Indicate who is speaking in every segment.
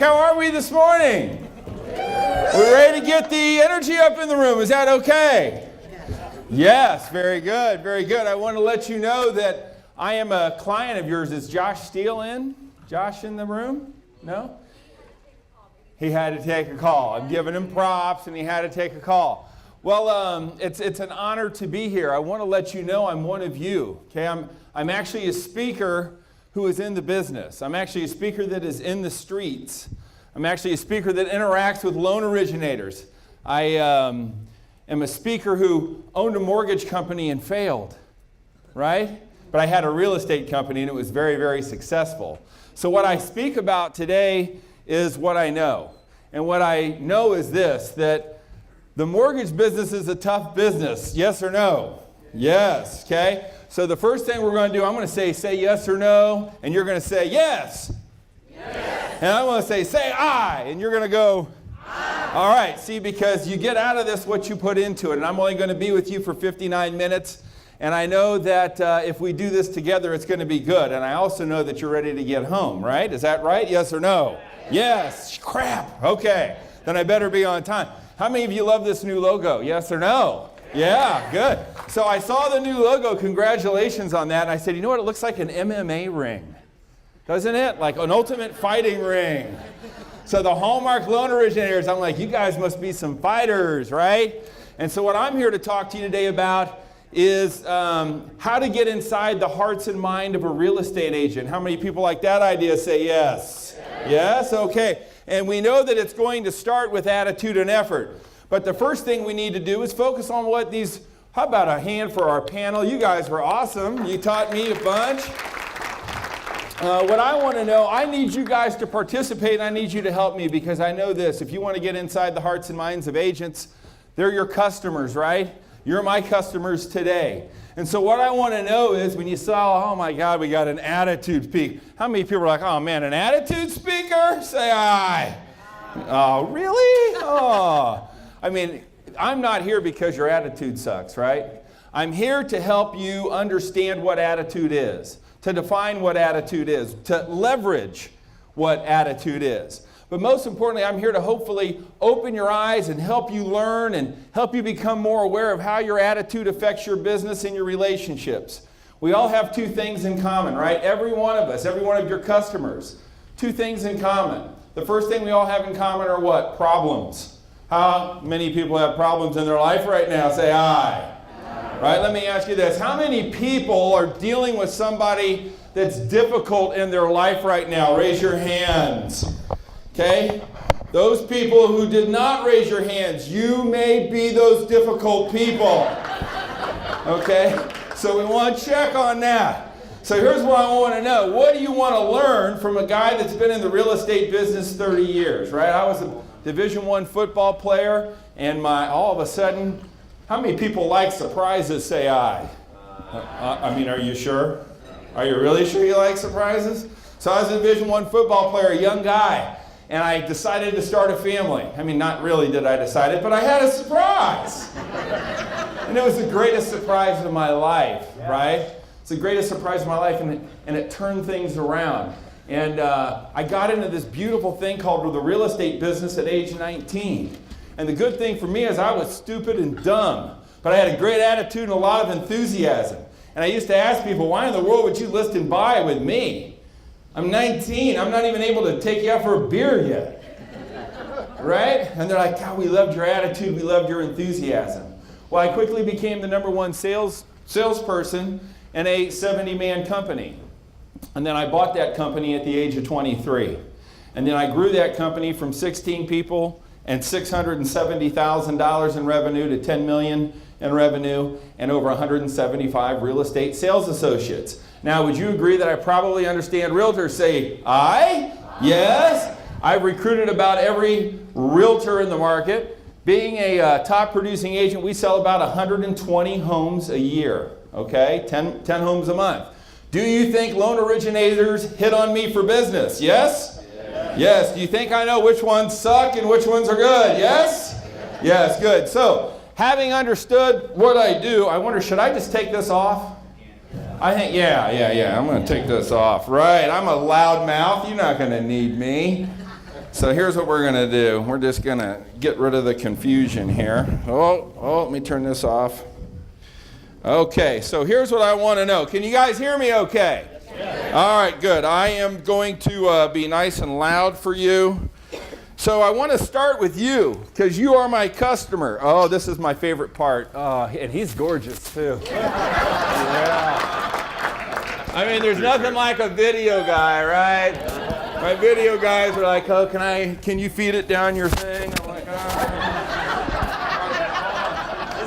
Speaker 1: How are we this morning? We're ready to get the energy up in the room. Is that okay? Yes, very good, very good. I want to let you know that I am a client of yours. Is Josh Steele in? Josh in the room? No? He had to take a call. I'm giving him props, and he had to take a call. Well, it's an honor to be here. I want to let you know I'm one of you. Okay, I'm actually a speaker who is in the business. I'm actually a speaker that is in the streets. I'm actually a speaker that interacts with loan originators. I am a speaker who owned a mortgage company and failed, right? But I had a real estate company and it was very, very successful. So what I speak about today is what I know. And what I know is this, that the mortgage business is a tough business. Yes or no? Yes, okay? So the first thing we're going to do, I'm going to say yes or no, and you're going to say yes. Yes. And I'm going to say aye, and you're going to go, aye. All right, see, because you get out of this what you put into it, and I'm only going to be with you for 59 minutes, and I know that if we do this together, it's going to be good, and I also know that you're ready to get home, right? Is that right? Yes or no? Yes. Crap. Okay. Then I better be on time. How many of you love this new logo? Yes or no? Yeah, good. So I saw the new logo. Congratulations on that. And I said, you know what? It looks like an MMA ring. Doesn't it? Like an ultimate fighting ring. So the Hallmark loan originators, I'm like, you guys must be some fighters, right? And so what I'm here to talk to you today about is how to get inside the hearts and mind of a real estate agent. How many people like that idea? Say yes. Yes? Okay. And we know that it's going to start with attitude and effort. But the first thing we need to do is focus on what these, how about a hand for our panel? You guys were awesome. You taught me a bunch. What I want to know, I need you guys to participate, and I need you to help me because I know this. If you want to get inside the hearts and minds of agents, they're your customers, right? You're my customers today. And so what I want to know is when you saw, oh my God, we got an attitude speaker. How many people are like, oh man, an attitude speaker? Say aye. Oh, really? Oh. I mean, I'm not here because your attitude sucks, right? I'm here to help you understand what attitude is, to define what attitude is, to leverage what attitude is. But most importantly, I'm here to hopefully open your eyes and help you learn and help you become more aware of how your attitude affects your business and your relationships. We all have two things in common, right? Every one of us, every one of your customers, two things in common. The first thing we all have in common are what? Problems. How many people have problems in their life right now? Say aye. Right, let me ask you this. How many people are dealing with somebody that's difficult in their life right now? Raise your hands. Okay? Those people who did not raise your hands, you may be those difficult people. Okay? So we want to check on that. So here's what I want to know. What do you want to learn from a guy that's been in the real estate business 30 years, right? I was a Division I football player, and all of a sudden, how many people like surprises? Say aye. I mean, are you sure? Are you really sure you like surprises? So I was a Division I football player, a young guy, and I decided to start a family. I mean, not really did I decide it, but I had a surprise. And it was the greatest surprise of my life, right? It's the greatest surprise of my life, and it turned things around. And I got into this beautiful thing called the real estate business at age 19. And the good thing for me is I was stupid and dumb, but I had a great attitude and a lot of enthusiasm. And I used to ask people, why in the world would you list and buy with me? I'm 19. I'm not even able to take you out for a beer yet. Right? And they're like, God, we loved your attitude. We loved your enthusiasm. Well, I quickly became the #1 salesperson in a 70-man company. And then I bought that company at the age of 23. And then I grew that company from 16 people and $670,000 in revenue to $10 million in revenue and over 175 real estate sales associates. Now, would you agree that I probably understand realtors? Say aye? Yes? I've recruited about every realtor in the market. Being a top producing agent, we sell about 120 homes a year, okay? 10 homes a month. Do you think loan originators hit on me for business? Yes? Yes. Do you think I know which ones suck and which ones are good? Yes? Yes, good. So, having understood what I do, I wonder, should I just take this off? I think, yeah. I'm going to take this off. Right. I'm a loud mouth. You're not going to need me. So here's what we're going to do. We're just going to get rid of the confusion here. Let me turn this off. Okay, so here's what I want to know. Can you guys hear me okay? Yes. All right, good. I am going to be nice and loud for you. So I want to start with you, because you are my customer. Oh, this is my favorite part. Oh, and he's gorgeous, too. Yeah. I mean, there's nothing like a video guy, right? My video guys are like, oh, can you feed it down your thing? I'm like,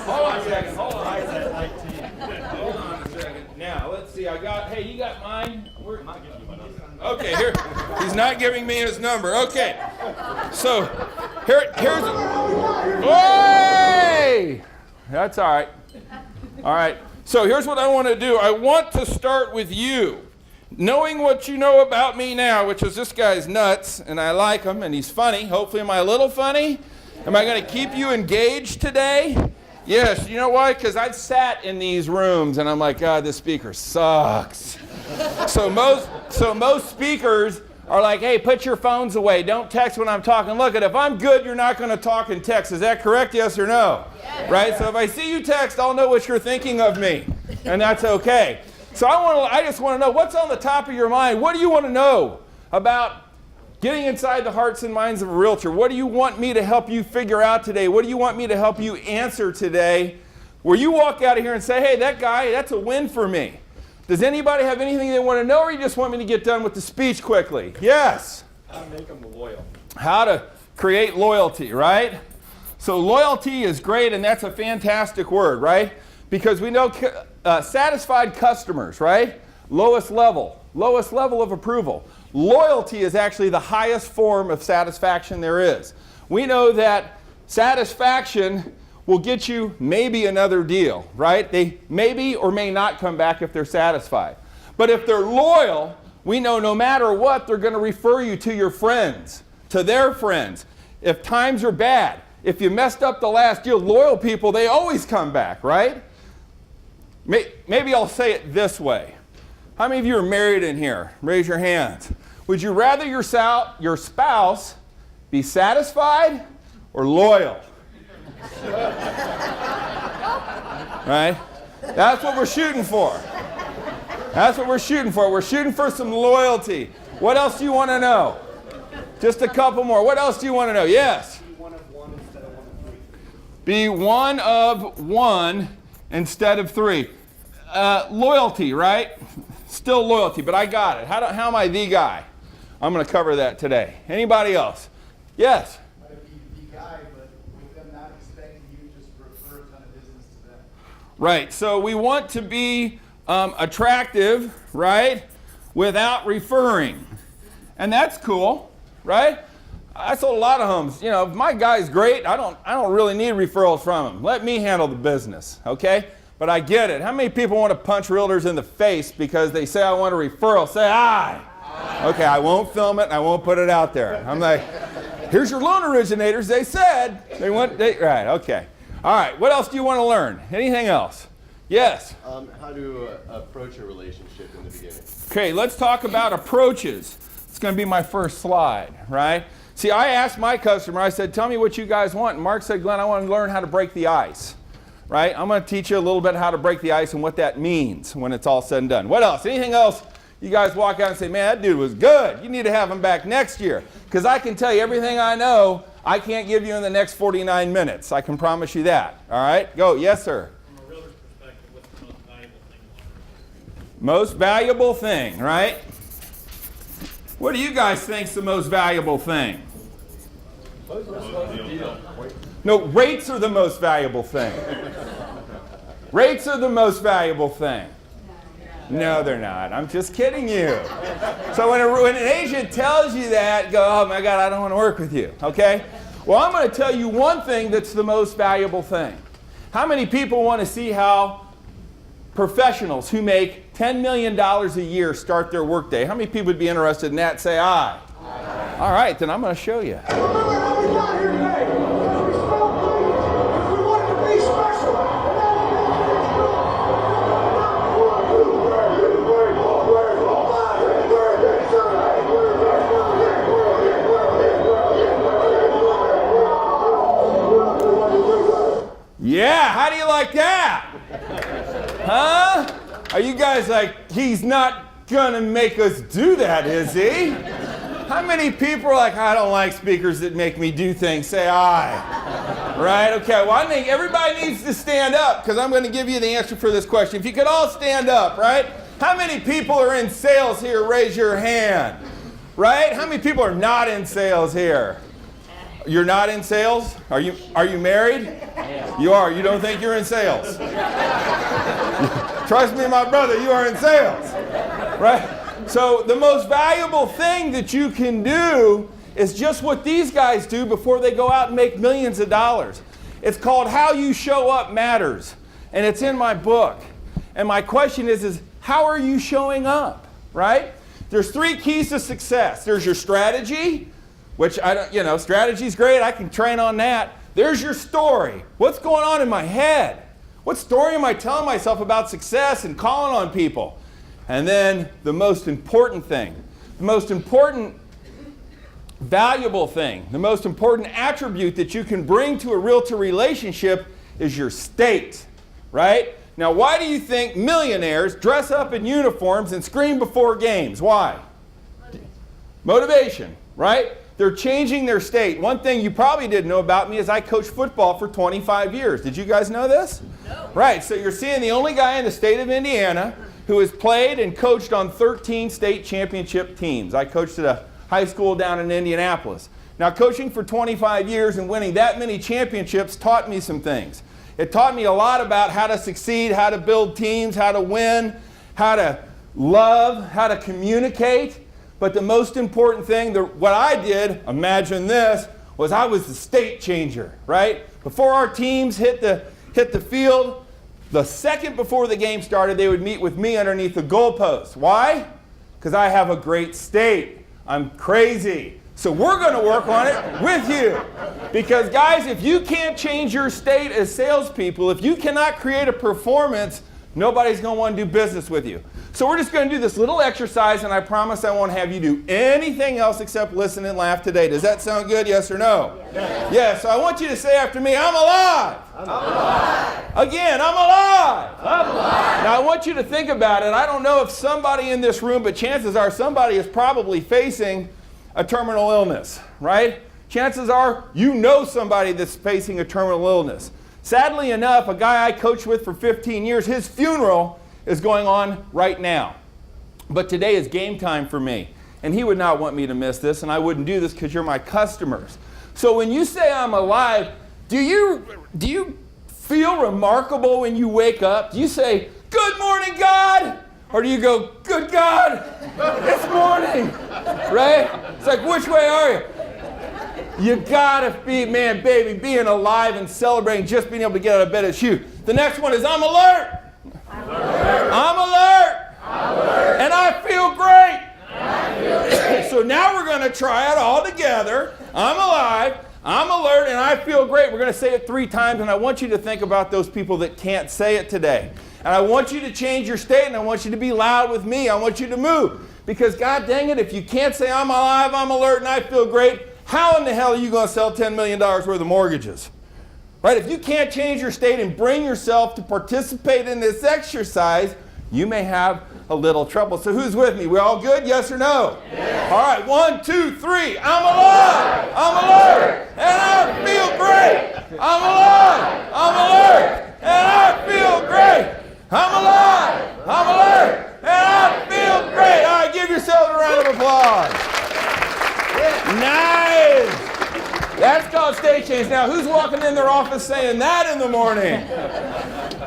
Speaker 1: hold on a second, hold on a second. Now, let's see, hey, you got mine? I'm not giving you my number. Okay, here, he's not giving me his number. Okay, so here's, hey! That's all right. All right, so here's what I want to do. I want to start with you. Knowing what you know about me now, which is this guy's nuts, and I like him, and he's funny. Hopefully, am I a little funny? Am I going to keep you engaged today? Yes. You know why? Because I've sat in these rooms, and I'm like, God, this speaker sucks. So most speakers are like, hey, put your phones away. Don't text when I'm talking. Look, if I'm good, you're not going to talk and text. Is that correct? Yes or no? Yes. Right? So if I see you text, I'll know what you're thinking of me, and that's okay. So I just want to know, what's on the top of your mind? What do you want to know about getting inside the hearts and minds of a realtor? What do you want me to help you figure out today? What do you want me to help you answer today? Where you walk out of here and say, hey, that guy, that's a win for me. Does anybody have anything they want to know, or you just want me to get done with the speech quickly? Yes?
Speaker 2: How to make them loyal.
Speaker 1: How to create loyalty, right? So loyalty is great, and that's a fantastic word, right? Because we know satisfied customers, right? Lowest level of approval. Loyalty is actually the highest form of satisfaction there is. We know that satisfaction will get you maybe another deal, right? They maybe or may not come back if they're satisfied. But if they're loyal, we know no matter what, they're going to refer you to your friends, to their friends. If times are bad, if you messed up the last deal, loyal people, they always come back, right? Maybe I'll say it this way. How many of you are married in here? Raise your hands. Would you rather your spouse be satisfied or loyal? Right? That's what we're shooting for. That's what we're shooting for. We're shooting for some loyalty. What else do you want to know? Just a couple more. What else do you want to know? Yes? Be one of one instead of three. Loyalty, right? Still loyalty, but I got it. How am I the guy? I'm going to cover that today. Anybody else? Yes?
Speaker 3: Might be the guy, but with them not expecting you, just refer a ton of business to them.
Speaker 1: Right. So we want to be attractive, right, without referring. And that's cool, right? I sold a lot of homes. You know, if my guy's great, I don't really need referrals from him. Let me handle the business, okay? But I get it. How many people want to punch realtors in the face because they say, I want a referral? Say, aye. Okay, I won't film it, and I won't put it out there. I'm like, here's your loan originators. They said right, okay. All right, what else do you want to learn? Anything else? Yes?
Speaker 2: How to approach a relationship in the beginning.
Speaker 1: Okay, let's talk about approaches. It's going to be my first slide, right? See, I asked my customer, I said, tell me what you guys want. And Mark said, Glenn, I want to learn how to break the ice. Right? I'm going to teach you a little bit how to break the ice and what that means when it's all said and done. What else? Anything else you guys walk out and say, man, that dude was good. You need to have him back next year. Because I can tell you everything I know, I can't give you in the next 49 minutes. I can promise you that. All right? Go. Yes, sir.
Speaker 4: From a realtor's perspective, what's the most valuable thing?
Speaker 1: Most valuable thing, right? What do you guys think's the most valuable thing? No, rates are the most valuable thing. Rates are the most valuable thing. No, they're not. I'm just kidding you. So when an agent tells you that, go, oh my God, I don't want to work with you, okay? Well, I'm going to tell you one thing that's the most valuable thing. How many people want to see how professionals who make $10 million a year start their workday? How many people would be interested in that? Say aye. Aye. All right, then I'm going to show you. Yeah, how do you like that? Huh? Are you guys like, he's not gonna make us do that, is he? How many people are like, I don't like speakers that make me do things? Say aye. Right? Okay, well, I think everybody needs to stand up because I'm going to give you the answer for this question. If you could all stand up, right? How many people are in sales here? Raise your hand. Right? How many people are not in sales here? You're not in sales? Are you married? You are. You don't think you're in sales? Trust me, my brother, you are in sales. Right? So the most valuable thing that you can do is just what these guys do before they go out and make millions of dollars. It's called How You Show Up Matters, and it's in my book. And my question is how are you showing up, right? There's 3 keys to success. There's your strategy, which strategy's great. I can train on that. There's your story. What's going on in my head? What story am I telling myself about success and calling on people? And then the most important thing, the most important valuable thing, the most important attribute that you can bring to a realtor relationship is your state, right? Now, why do you think millionaires dress up in uniforms and scream before games? Why? Motivation, right? They're changing their state. One thing you probably didn't know about me is I coached football for 25 years. Did you guys know this? No. Right, so you're seeing the only guy in the state of Indiana who has played and coached on 13 state championship teams. I coached at a high school down in Indianapolis. Now, coaching for 25 years and winning that many championships taught me some things. It taught me a lot about how to succeed, how to build teams, how to win, how to love, how to communicate. But the most important thing, what I did, imagine this, was I was the state changer, right? Before our teams hit the field, the second before the game started, they would meet with me underneath the goalpost. Why? Because I have a great state. I'm crazy. So we're going to work on it with you. Because guys, if you can't change your state as salespeople, if you cannot create a performance, nobody's going to want to do business with you. So we're just going to do this little exercise, and I promise I won't have you do anything else except listen and laugh today. Does that sound good, yes or no? Yes. Yeah, so I want you to say after me, I'm alive. I'm alive. Again, I'm alive. I'm alive. Now I want you to think about it. I don't know if somebody in this room, but chances are somebody is probably facing a terminal illness, right? Chances are you know somebody that's facing a terminal illness. Sadly enough, a guy I coached with for 15 years, his funeral is going on right now. But today is game time for me. And he would not want me to miss this, and I wouldn't do this because you're my customers. So when you say I'm alive, do you feel remarkable when you wake up? Do you say, good morning, God? Or do you go, good God, it's morning, right? It's like, which way are you? You gotta be, man, baby, being alive and celebrating just being able to get out of bed and shoot. The next one is I'm alert. I'm alert. I'm alert. I'm alert. And I feel great. And I feel great. So now we're gonna try it all together. I'm alive. I'm alert and I feel great. We're going to say it 3 times, and I want you to think about those people that can't say it today. And I want you to change your state, and I want you to be loud with me. I want you to move. Because God dang it, if you can't say I'm alive, I'm alert, and I feel great, how in the hell are you going to sell $10 million worth of mortgages? Right? If you can't change your state and bring yourself to participate in this exercise, you may have a little trouble. So who's with me? We all good? Yes or no? Yes. All right, 1, 2, 3. I'm alive. I'm alert. And I feel great. I'm alive. I'm alert. And I feel great. I'm alive. I'm alert. And I feel great. All right, give yourself a round of applause. Nice. That's called state change. Now, who's walking in their office saying that in the morning?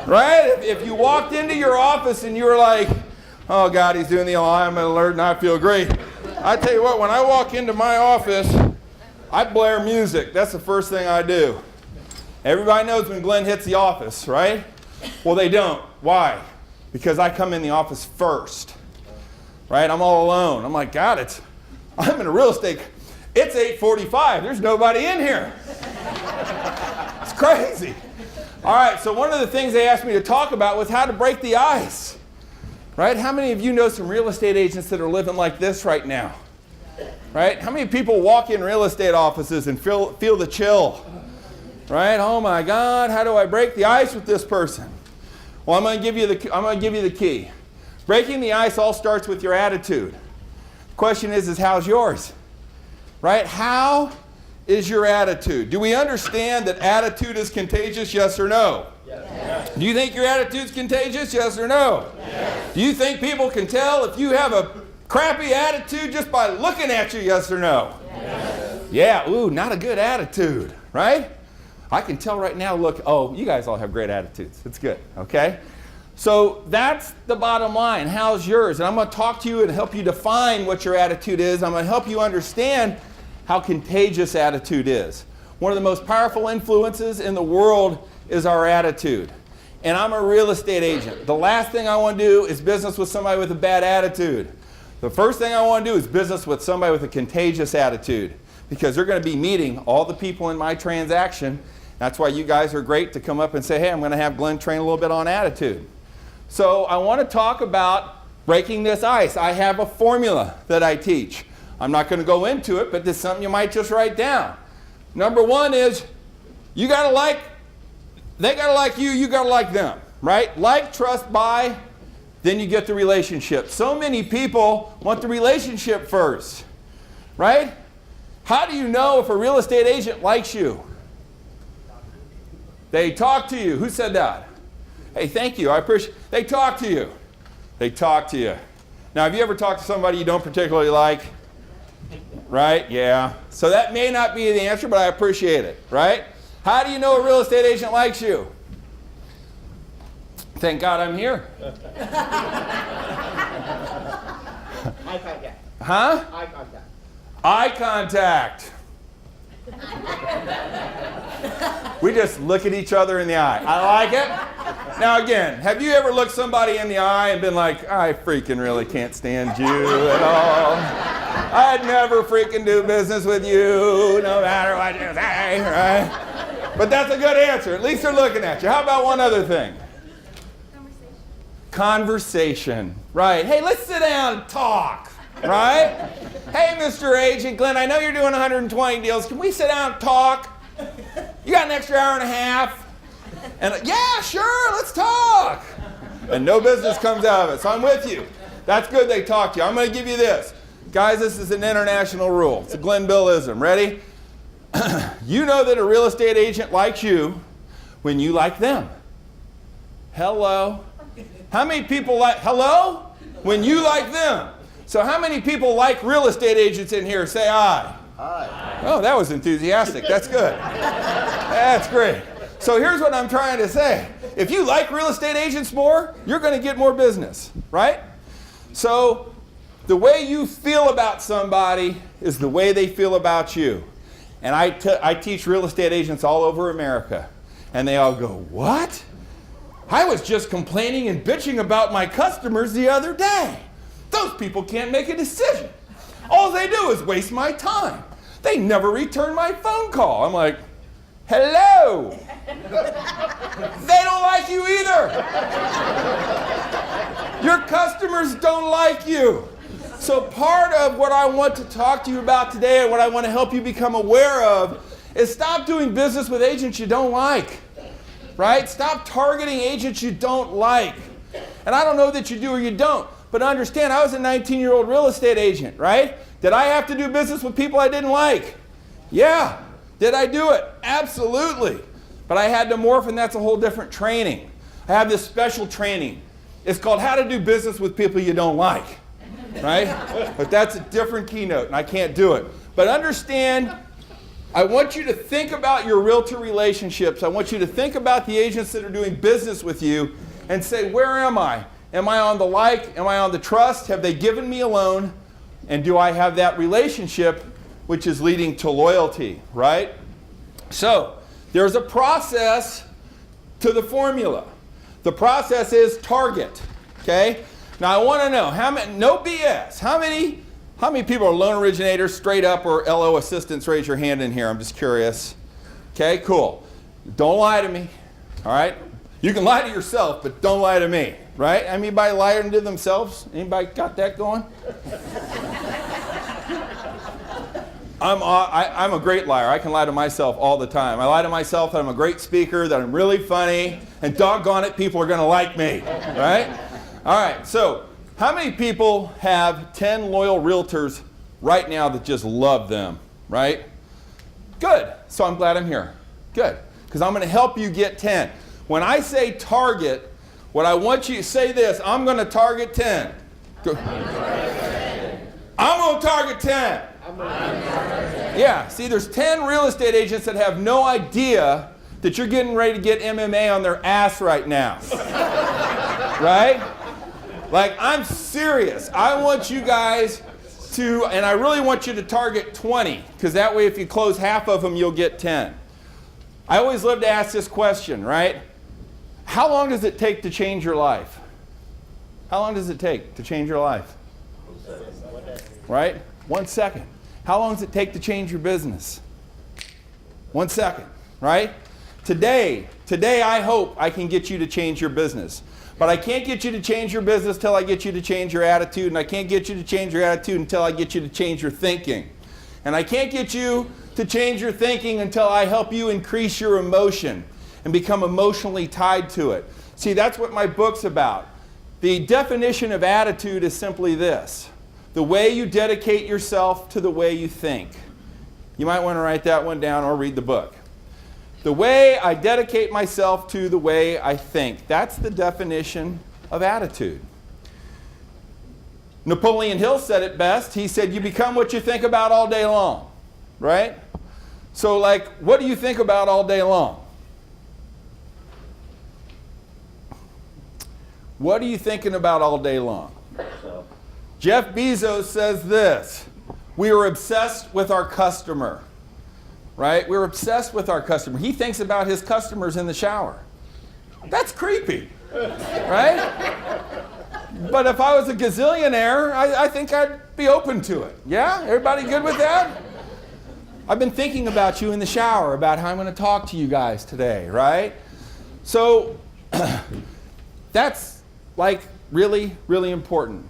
Speaker 1: Right? If you walked into your office and you were like, oh, God, he's doing the alignment alert and I feel great. I tell you what, when I walk into my office, I blare music. That's the first thing I do. Everybody knows when Glenn hits the office, right? Well, they don't. Why? Because I come in the office first, right? I'm all alone. I'm like, God, I'm in a real estate. It's 8:45. There's nobody in here. It's crazy. All right, so one of the things they asked me to talk about was how to break the ice. Right? How many of you know some real estate agents that are living like this right now? Right? How many people walk in real estate offices and feel the chill? right? Oh my God, how do I break the ice with this person? Well, I'm going to give you the key. Breaking the ice all starts with your attitude. The question is how's yours? Right? How is your attitude? Do we understand that attitude is contagious, yes or no? Yes. Do you think your attitude's contagious, yes or no? Yes. Do you think people can tell if you have a crappy attitude just by looking at you, yes or no? Yes. Yeah, ooh, not a good attitude, right? I can tell right now, look, oh, you guys all have great attitudes. It's good, okay? So that's the bottom line. How's yours? And I'm going to talk to you and help you define what your attitude is. I'm going to help you understand how contagious attitude is. One of the most powerful influences in the world is our attitude. And I'm a real estate agent. The last thing I want to do is business with somebody with a bad attitude. The first thing I want to do is business with somebody with a contagious attitude, because they're going to be meeting all the people in my transaction. That's why you guys are great to come up and say, hey, I'm going to have Glenn train a little bit on attitude. So I want to talk about breaking this ice. I have a formula that I teach. I'm not going to go into it, but this is something you might just write down. Number one is they got to like you, you got to like them, right? Like, trust, buy, then you get the relationship. So many people want the relationship first, right? How do you know if a real estate agent likes you? They talk to you. Who said that? Hey, thank you. I appreciate it. They talk to you. They talk to you. Now, have you ever talked to somebody you don't particularly like? Right? Yeah. So that may not be the answer, but I appreciate it, right? How do you know a real estate agent likes you? Thank God I'm here.
Speaker 5: Eye contact.
Speaker 1: Huh?
Speaker 5: Eye contact.
Speaker 1: Eye contact. We just look at each other in the eye. I like it. Now again, have you ever looked somebody in the eye and been like, I freaking really can't stand you at all. I'd never freaking do business with you, no matter what you say, right? But that's a good answer. At least they're looking at you. How about one other thing? Conversation. Right. Hey, let's sit down and talk. Right? Hey, Mr. Agent Glenn, I know you're doing 120 deals. Can we sit down and talk? You got an extra hour and a half? And yeah, sure, let's talk. And no business comes out of it. So I'm with you. That's good they talk to you. I'm going to give you this. Guys, this is an international rule. It's a Glenn-Billism. Ready? You know that a real estate agent likes you when you like them. Hello? How many people like, hello? When you like them. So how many people like real estate agents in here? Say aye.
Speaker 2: Aye.
Speaker 1: Oh, that was enthusiastic. That's good. That's great. So here's what I'm trying to say. If you like real estate agents more, you're going to get more business, right? So the way you feel about somebody is the way they feel about you. And I teach real estate agents all over America. And they all go, what? I was just complaining and bitching about my customers the other day. Those people can't make a decision. All they do is waste my time. They never return my phone call. I'm like, hello. They don't like you either. Your customers don't like you. So part of what I want to talk to you about today and what I want to help you become aware of is stop doing business with agents you don't like. Right? Stop targeting agents you don't like. And I don't know that you do or you don't, but understand I was a 19-year-old real estate agent, right? Did I have to do business with people I didn't like? Yeah. Did I do it? Absolutely. But I had to morph, and that's a whole different training. I have this special training. It's called How to Do Business with People You Don't Like, right? But that's a different keynote, and I can't do it. But understand, I want you to think about your realtor relationships. I want you to think about the agents that are doing business with you and say, where am I? Am I on the like? Am I on the trust? Have they given me a loan? And do I have that relationship which is leading to loyalty, right? So there's a process to the formula. The process is target, okay? Now I want to know, how many, no BS, how many people are loan originators, straight up, or LO assistants? Raise your hand in here. I'm just curious. Okay, cool. Don't lie to me, all right? You can lie to yourself, but don't lie to me, right? Anybody lying to themselves? Anybody got that going? I'm a great liar. I can lie to myself all the time. I lie to myself that I'm a great speaker, that I'm really funny, and doggone it, people are going to like me, right? All right, so how many people have 10 loyal realtors right now that just love them, right? Good. So I'm glad I'm here. Good. Because I'm going to help you get 10. When I say target, what I want you to say this, I'm going to target 10. I'm going to target 10. Yeah, see, there's 10 real estate agents that have no idea that you're getting ready to get MMA on their ass right now. Right? Like, I'm serious. I want you guys to, and I really want you to target 20, because that way if you close half of them, you'll get 10. I always love to ask this question, right? How long does it take to change your life? How long does it take to change your life? Right? 1 second. How long does it take to change your business? 1 second, right? Today I hope I can get you to change your business. But I can't get you to change your business till I get you to change your attitude, and I can't get you to change your attitude until I get you to change your thinking. And I can't get you to change your thinking until I help you increase your emotion and become emotionally tied to it. See, that's what my book's about. The definition of attitude is simply this: the way you dedicate yourself to the way you think. You might want to write that one down or read the book. The way I dedicate myself to the way I think. That's the definition of attitude. Napoleon Hill said it best. He said, you become what you think about all day long. Right? So, like, what do you think about all day long? What are you thinking about all day long? Jeff Bezos says this: we are obsessed with our customer. Right? We're obsessed with our customer. He thinks about his customers in the shower. That's creepy. Right? But if I was a gazillionaire, I think I'd be open to it. Yeah? Everybody good with that? I've been thinking about you in the shower, about how I'm going to talk to you guys today, right? So that's like really, really important.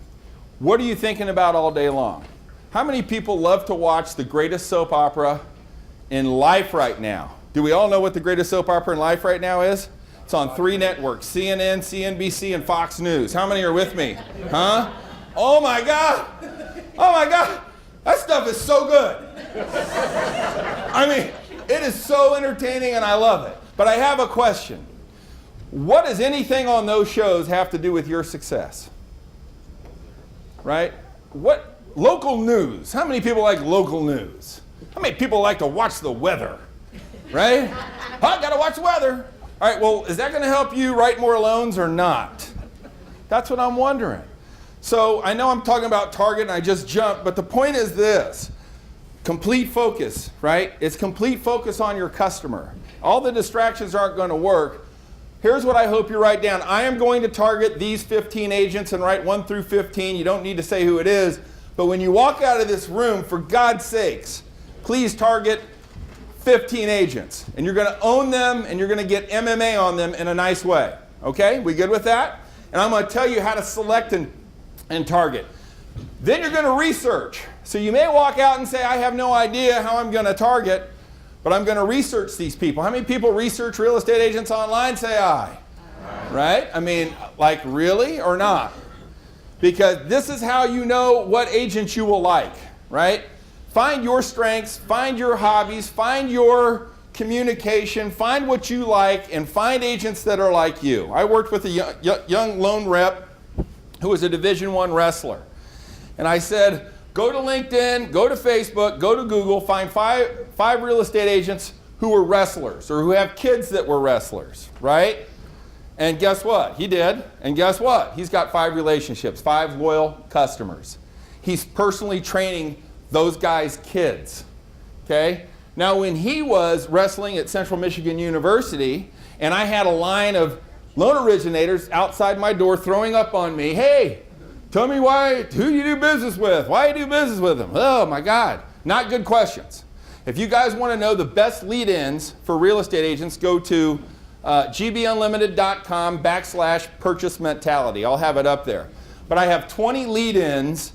Speaker 1: What are you thinking about all day long? How many people love to watch the greatest soap opera in life right now? Do we all know what the greatest soap opera in life right now is? It's on 3 networks: CNN, CNBC, and Fox News. How many are with me? Huh? Oh my God! Oh my God! That stuff is so good. I mean, it is so entertaining and I love it. But I have a question. What does anything on those shows have to do with your success? Right? What? Local news. How many people like local news? How many people like to watch the weather? Right? I gotta watch the weather. All right, well, is that gonna help you write more loans or not? That's what I'm wondering. So I know I'm talking about target and I just jumped, but the point is this: complete focus, right? It's complete focus on your customer. All the distractions aren't gonna work. Here's what I hope you write down. I am going to target these 15 agents and write 1 through 15. You don't need to say who it is, but when you walk out of this room, for God's sakes, please target 15 agents. And you're going to own them and you're going to get MMA on them in a nice way. Okay? We good with that? And I'm going to tell you how to select and target. Then you're going to research. So you may walk out and say, I have no idea how I'm going to target, but I'm going to research these people. How many people research real estate agents online? Say aye. Right? I mean, like, really or not? Because this is how you know what agents you will like, right? Find your strengths, find your hobbies, find your communication, find what you like, and find agents that are like you. I worked with a young loan rep who was a Division I wrestler. And I said, go to LinkedIn, go to Facebook, go to Google, find five real estate agents who were wrestlers or who have kids that were wrestlers, right? And guess what? He did. And guess what? He's got 5 relationships, 5 loyal customers. He's personally training those guys' kids, okay? Now, when he was wrestling at Central Michigan University, and I had a line of loan originators outside my door throwing up on me, hey, tell me who you do business with, why you do business with them. Oh my God, not good questions. If you guys want to know the best lead-ins for real estate agents, go to gbunlimited.com/purchase mentality. I'll have it up there. But I have 20 lead-ins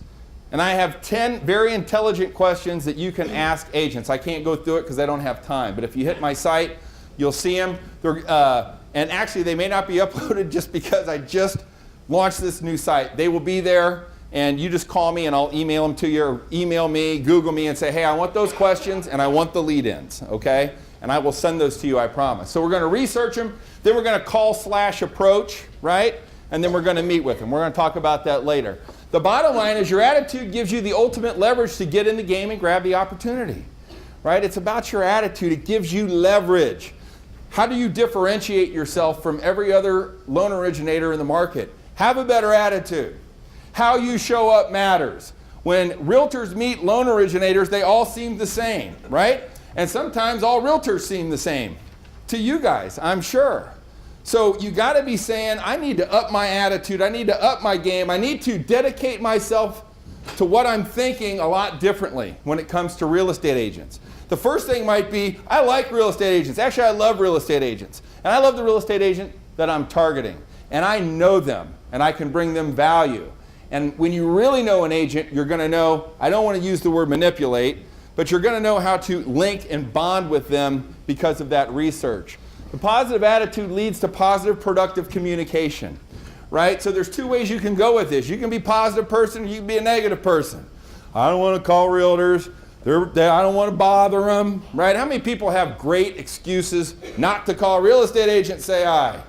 Speaker 1: And I have 10 very intelligent questions that you can ask agents. I can't go through it because I don't have time. But if you hit my site, you'll see them. And actually, they may not be uploaded just because I just launched this new site. They will be there, and you just call me and I'll email them to you, or email me, Google me, and say, hey, I want those questions and I want the lead-ins, okay? And I will send those to you, I promise. So we're going to research them, then we're going to call/approach, right? And then we're going to meet with them. We're going to talk about that later. The bottom line is your attitude gives you the ultimate leverage to get in the game and grab the opportunity, right? It's about your attitude. It gives you leverage. How do you differentiate yourself from every other loan originator in the market? Have a better attitude. How you show up matters. When realtors meet loan originators, they all seem the same, right? And sometimes all realtors seem the same to you guys, I'm sure. So you got to be saying, I need to up my attitude. I need to up my game. I need to dedicate myself to what I'm thinking a lot differently when it comes to real estate agents. The first thing might be, I like real estate agents. Actually, I love real estate agents. And I love the real estate agent that I'm targeting. And I know them, and I can bring them value. And when you really know an agent, you're going to know, I don't want to use the word manipulate, but you're going to know how to link and bond with them because of that research. The positive attitude leads to positive, productive communication, right? So there's two ways you can go with this. You can be a positive person, or you can be a negative person. I don't want to call realtors. I don't want to bother them, right? How many people have great excuses not to call a real estate agent? Say aye,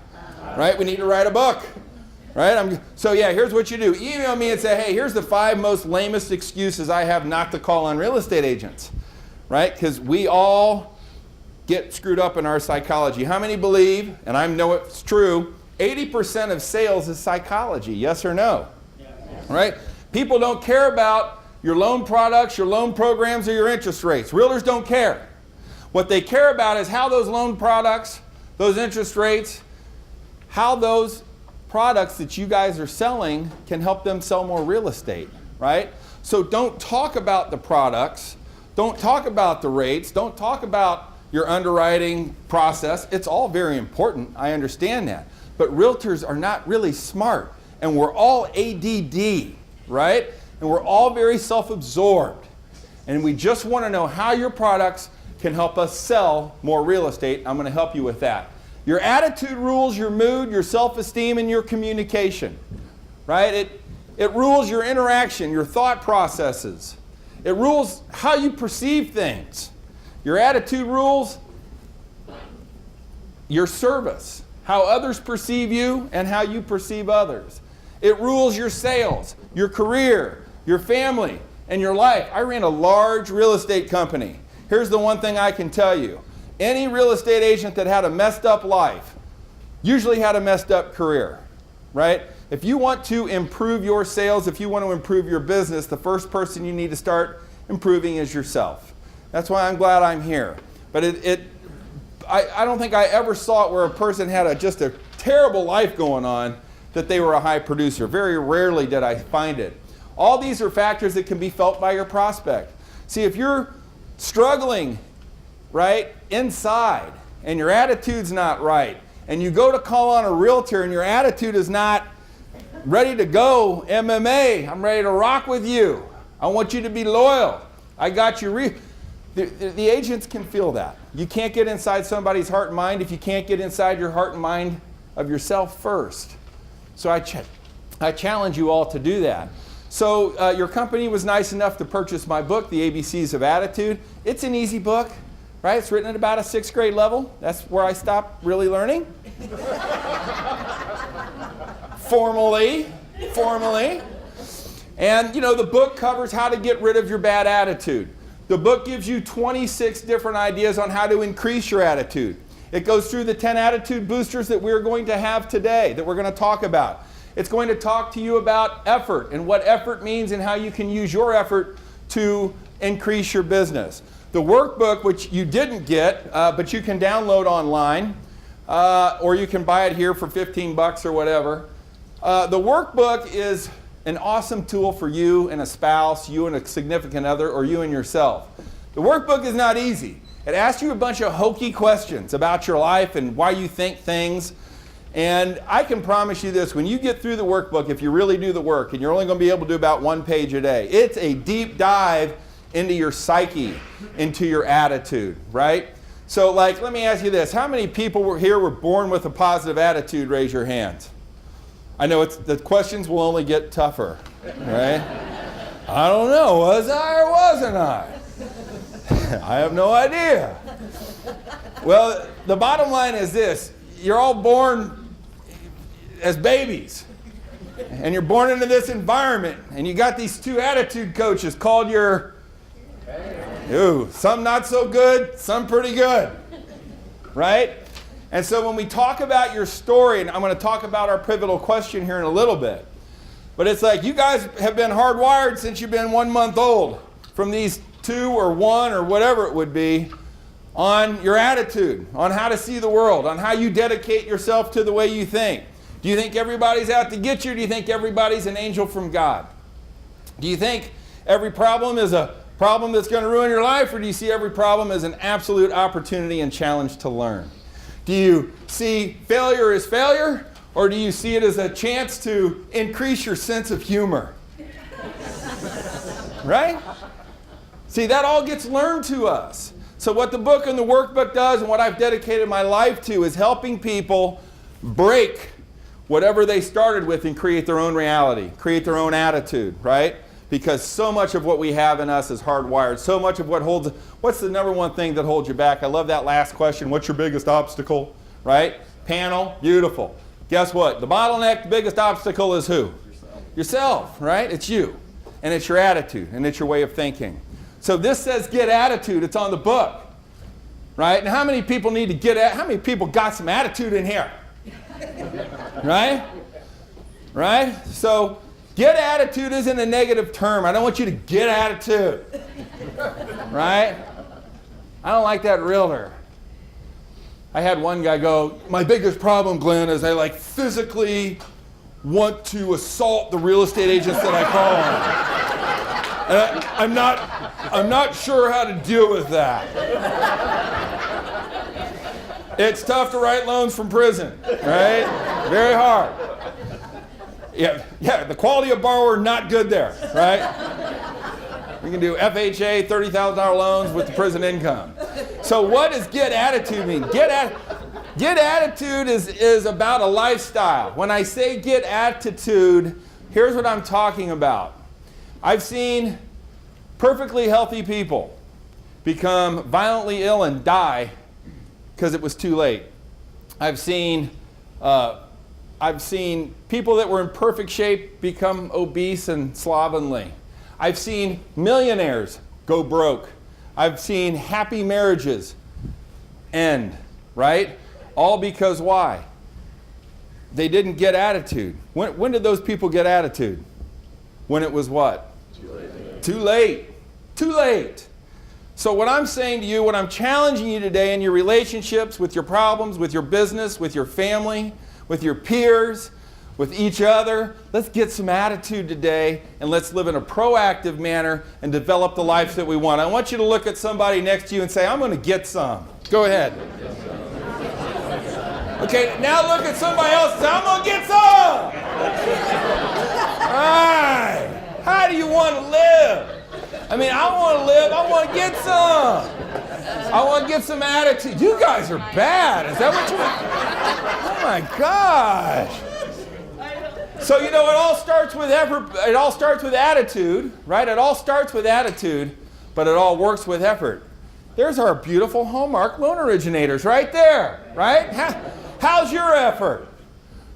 Speaker 1: right? We need to write a book, right? So yeah, here's what you do. Email me and say, hey, here's the 5 most lamest excuses I have not to call on real estate agents, right? Because we all get screwed up in our psychology. How many believe, and I know it's true, 80% of sales is psychology, yes or no? Yeah. Right? People don't care about your loan products, your loan programs, or your interest rates. Realtors don't care. What they care about is how those loan products, those interest rates, how those products that you guys are selling can help them sell more real estate, right? So don't talk about the products, don't talk about the rates, don't talk about your underwriting process. It's all very important, I understand that. But realtors are not really smart, and we're all ADD, right? And we're all very self-absorbed. And we just want to know how your products can help us sell more real estate. I'm going to help you with that. Your attitude rules your mood, your self-esteem, and your communication, right? It rules your interaction, your thought processes. It rules how you perceive things. Your attitude rules your service, how others perceive you and how you perceive others. It rules your sales, your career, your family, and your life. I ran a large real estate company. Here's the one thing I can tell you. Any real estate agent that had a messed up life usually had a messed up career, right? If you want to improve your sales, if you want to improve your business, the first person you need to start improving is yourself. That's why I'm glad I'm here. But I don't think I ever saw it where a person had just a terrible life going on that they were a high producer. Very rarely did I find it. All these are factors that can be felt by your prospect. See, if you're struggling, right, inside, and your attitude's not right, and you go to call on a realtor and your attitude is not ready to go, MMA, I'm ready to rock with you. I want you to be loyal. I got you. The agents can feel that. You can't get inside somebody's heart and mind if you can't get inside your heart and mind of yourself first. So I challenge you all to do that. So your company was nice enough to purchase my book, The ABCs of Attitude. It's an easy book, right? It's written at about a 6th grade level. That's where I stopped really learning. Formally. And you know, the book covers how to get rid of your bad attitude. The book gives you 26 different ideas on how to increase your attitude. It goes through the 10 attitude boosters that we're going to have today, that we're going to talk about. It's going to talk to you about effort and what effort means and how you can use your effort to increase your business. The workbook, which you didn't get, but you can download online, or you can buy it here for 15 bucks or whatever. The workbook is an awesome tool for you and a spouse, you and a significant other, or you and yourself. The workbook is not easy. It asks you a bunch of hokey questions about your life and why you think things. And I can promise you this, when you get through the workbook, if you really do the work, and you're only going to be able to do about 1 page a day, it's a deep dive into your psyche, into your attitude, right? So like, let me ask you this. How many people were born with a positive attitude? Raise your hands. I know the questions will only get tougher, right? I don't know, was I or wasn't I? I have no idea. Well, the bottom line is this. You're all born as babies, and you're born into this environment, and you got these 2 attitude coaches called your, some not so good, some pretty good, right? And so when we talk about your story, and I'm going to talk about our pivotal question here in a little bit, but it's like you guys have been hardwired since you've been 1 month old from these 2 or 1 or whatever it would be on your attitude, on how to see the world, on how you dedicate yourself to the way you think. Do you think everybody's out to get you, or do you think everybody's an angel from God? Do you think every problem is a problem that's going to ruin your life, or do you see every problem as an absolute opportunity and challenge to learn? Do you see failure as failure, or do you see it as a chance to increase your sense of humor? Right? See, that all gets learned to us. So what the book and the workbook does, and what I've dedicated my life to, is helping people break whatever they started with and create their own reality, create their own attitude, right? Because so much of what we have in us is hardwired. So much of what's the number one thing that holds you back? I love that last question. What's your biggest obstacle, right? Panel, beautiful. Guess what? The bottleneck, the biggest obstacle is who? Yourself, right? It's you. And it's your attitude, and it's your way of thinking. So this says get attitude. It's on the book, right? And how many people need to how many people got some attitude in here? Right? Right? So get attitude isn't a negative term. I don't want you to get attitude. Right? I don't like that realtor. I had one guy go, my biggest problem, Glenn, is I physically want to assault the real estate agents that I call on. And I'm not sure how to deal with that. It's tough to write loans from prison, right? Very hard. Yeah, the quality of borrower, not good there, right? We can do FHA, $30,000 loans with the prison income. So what does get attitude mean? Get attitude is about a lifestyle. When I say get attitude, here's what I'm talking about. I've seen perfectly healthy people become violently ill and die because it was too late. I've seen people that were in perfect shape become obese and slovenly. I've seen millionaires go broke. I've seen happy marriages end, right? All because why? They didn't get attitude. When did those people get attitude? When it was what? Too late. Too late. Too late. So what I'm saying to you, what I'm challenging you today in your relationships, with your problems, with your business, with your family, with your peers, with each other, let's get some attitude today, and let's live in a proactive manner and develop the life that we want. I want you to look at somebody next to you and say, I'm going to get some. Go ahead. Okay, now look at somebody else and say, I'm going to get some. All right. How do you want to live? I mean, I want to live. I want to get some. I want to get some attitude. You guys are bad. Is that what you want? Oh, my gosh. So, it all starts with effort. It all starts with attitude, right? It all starts with attitude, but it all works with effort. There's our beautiful Hallmark loan originators right there, right? How's your effort?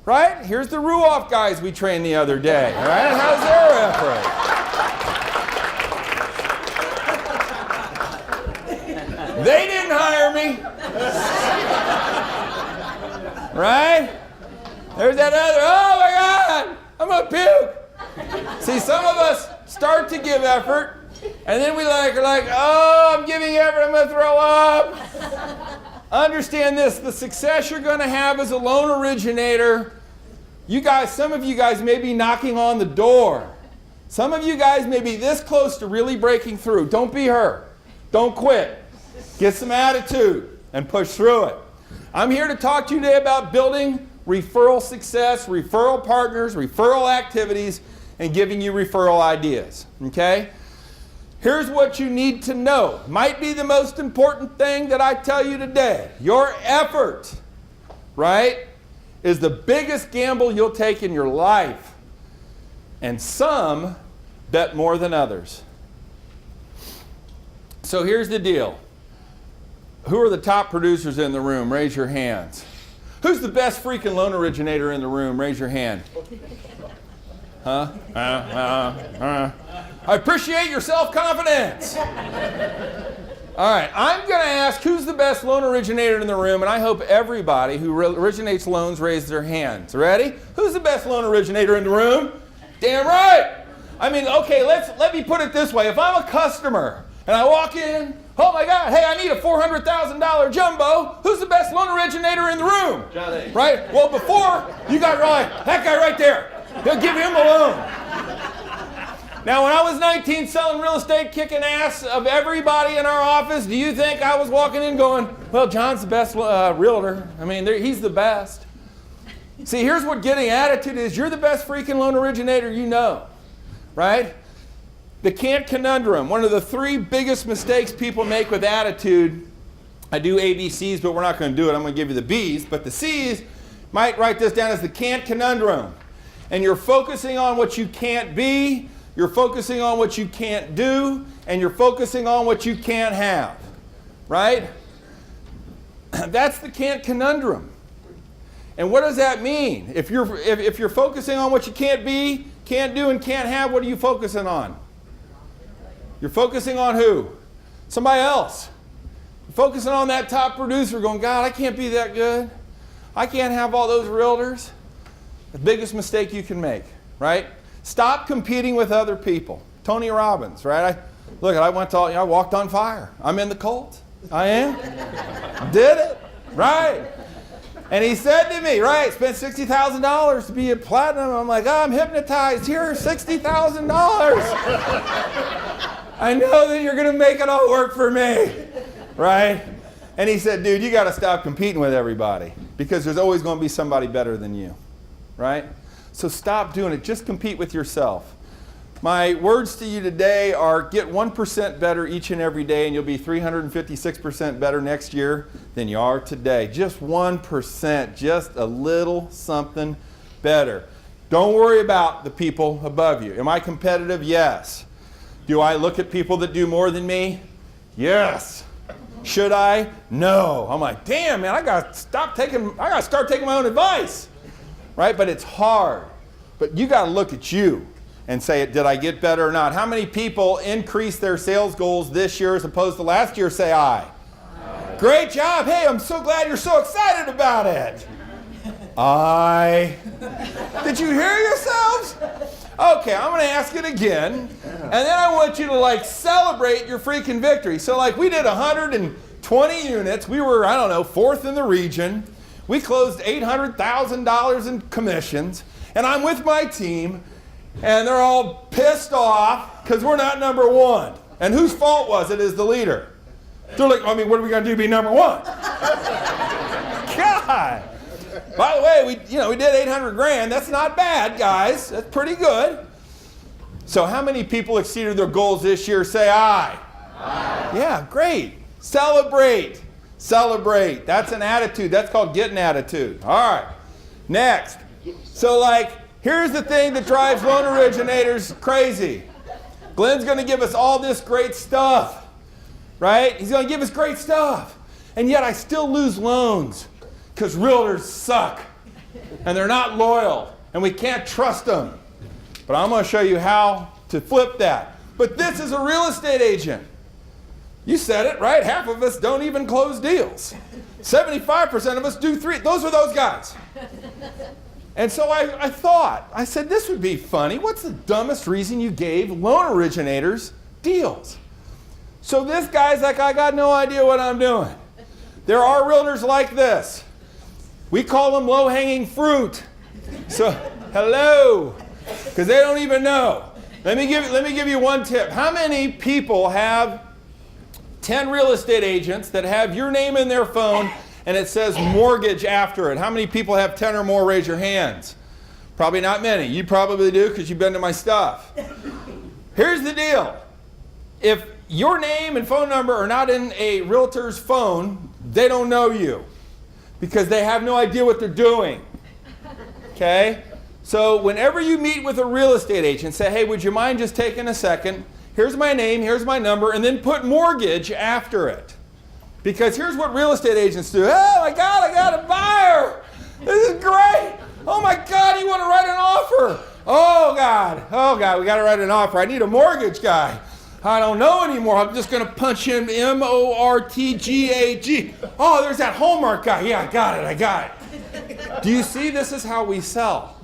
Speaker 1: Right? Here's the Ruoff guys we trained the other day, right? How's their effort? They didn't hire me. Right? There's that other, oh my God, I'm going to puke. See, some of us start to give effort, and then we are like, oh, I'm giving effort, I'm going to throw up. Understand this, the success you're going to have as a loan originator, some of you guys may be knocking on the door. Some of you guys may be this close to really breaking through. Don't be her. Don't quit. Get some attitude and push through it. I'm here to talk to you today about building referral success, referral partners, referral activities, and giving you referral ideas. Okay? Here's what you need to know. Might be the most important thing that I tell you today. Your effort, right, is the biggest gamble you'll take in your life. And some bet more than others. So here's the deal. Who are the top producers in the room? Raise your hands. Who's the best freaking loan originator in the room? Raise your hand. Huh? I appreciate your self-confidence. All right, I'm going to ask who's the best loan originator in the room, and I hope everybody who originates loans raises their hands. Ready? Who's the best loan originator in the room? Damn right. I mean, okay, let me put it this way. If I'm a customer and I walk in, oh my God, hey, I need a $400,000 jumbo. Who's the best loan originator in the room?
Speaker 2: John A.
Speaker 1: Right? Well, before, you got right, that guy right there. They'll give him a loan. Now, when I was 19 selling real estate, kicking ass of everybody in our office, do you think I was walking in going, well, John's the best realtor. I mean, he's the best. See, here's what getting attitude is. You're the best freaking loan originator you know, right? The can't conundrum, one of the 3 biggest mistakes people make with attitude. I do ABCs, but we're not going to do it. I'm going to give you the B's, but the C's, might write this down as the can't conundrum. And you're focusing on what you can't be, you're focusing on what you can't do, and you're focusing on what you can't have, right? That's the can't conundrum. And what does that mean? If you're focusing on what you can't be, can't do, and can't have, what are you focusing on? You're focusing on who? Somebody else. You're focusing on that top producer going, God, I can't be that good. I can't have all those realtors. The biggest mistake you can make, right? Stop competing with other people. Tony Robbins, right? I walked on fire. I'm in the cult. I am. Did it, right? And he said to me, right, spent $60,000 to be a platinum. I'm like, oh, I'm hypnotized. Here, $60,000. I know that you're going to make it all work for me, right? And he said, dude, you got to stop competing with everybody because there's always going to be somebody better than you, right? So stop doing it. Just compete with yourself. My words to you today are get 1% better each and every day, and you'll be 356% better next year than you are today. Just 1%, just a little something better. Don't worry about the people above you. Am I competitive? Yes. Do I look at people that do more than me? Yes. Should I? No. I'm like, damn, man, I gotta start taking my own advice. Right? But it's hard. But you gotta look at you and say, did I get better or not? How many people increase their sales goals this year as opposed to last year? Say aye. Aye. Great job. Hey, I'm so glad you're so excited about it. Aye. Did you hear yourselves? Okay, I'm going to ask it again. And then I want you to celebrate your freaking victory. So we did 120 units. We were, 4th in the region. We closed $800,000 in commissions. And I'm with my team. And they're all pissed off because we're not number 1. And whose fault was it as the leader? They're like, what are we going to do to be number 1? God. By the way, we did 800 grand. That's not bad, guys. That's pretty good. So how many people exceeded their goals this year? Say aye. Aye. Yeah, great. Celebrate. Celebrate. That's an attitude. That's called getting attitude. All right. Next. So here's the thing that drives loan originators crazy. Glenn's going to give us all this great stuff, right? He's going to give us great stuff. And yet I still lose loans because realtors suck and they're not loyal and we can't trust them. But I'm going to show you how to flip that. But this is a real estate agent. You said it, right? Half of us don't even close deals. 75% of us do 3. Those are those guys. And so I said, this would be funny. What's the dumbest reason you gave loan originators deals? So this guy's like, I got no idea what I'm doing. There are realtors like this. We call them low-hanging fruit. So, hello, because they don't even know. Let me give you one tip. How many people have 10 real estate agents that have your name in their phone and it says mortgage after it. How many people have 10 or more? Raise your hands. Probably not many. You probably do because you've been to my stuff. Here's the deal. If your name and phone number are not in a realtor's phone, they don't know you because they have no idea what they're doing. Okay? So whenever you meet with a real estate agent, say, hey, would you mind just taking a second? Here's my name, here's my number, and then put mortgage after it. Because here's what real estate agents do. Oh my God, I got a buyer. This is great. Oh my God, you want to write an offer? Oh God, we got to write an offer. I need a mortgage guy. I don't know anymore. I'm just going to punch in M-O-R-T-G-A-G. Oh, there's that Hallmark guy. Yeah, I got it. Do you see? This is how we sell.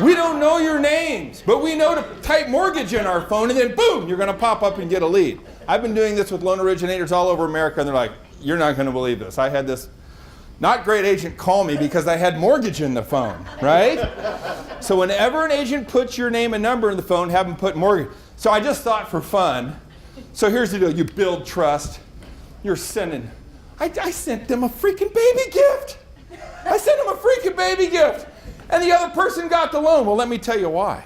Speaker 1: We don't know your names, but we know to type mortgage in our phone, and then boom, you're going to pop up and get a lead. I've been doing this with loan originators all over America, and they're like, you're not going to believe this. I had this not great agent call me because I had mortgage in the phone, right? So whenever an agent puts your name and number in the phone, have them put mortgage. So I just thought for fun. So here's the deal. You build trust. You're sending. I sent them a freaking baby gift. I sent them a freaking baby gift. And the other person got the loan. Well, let me tell you why,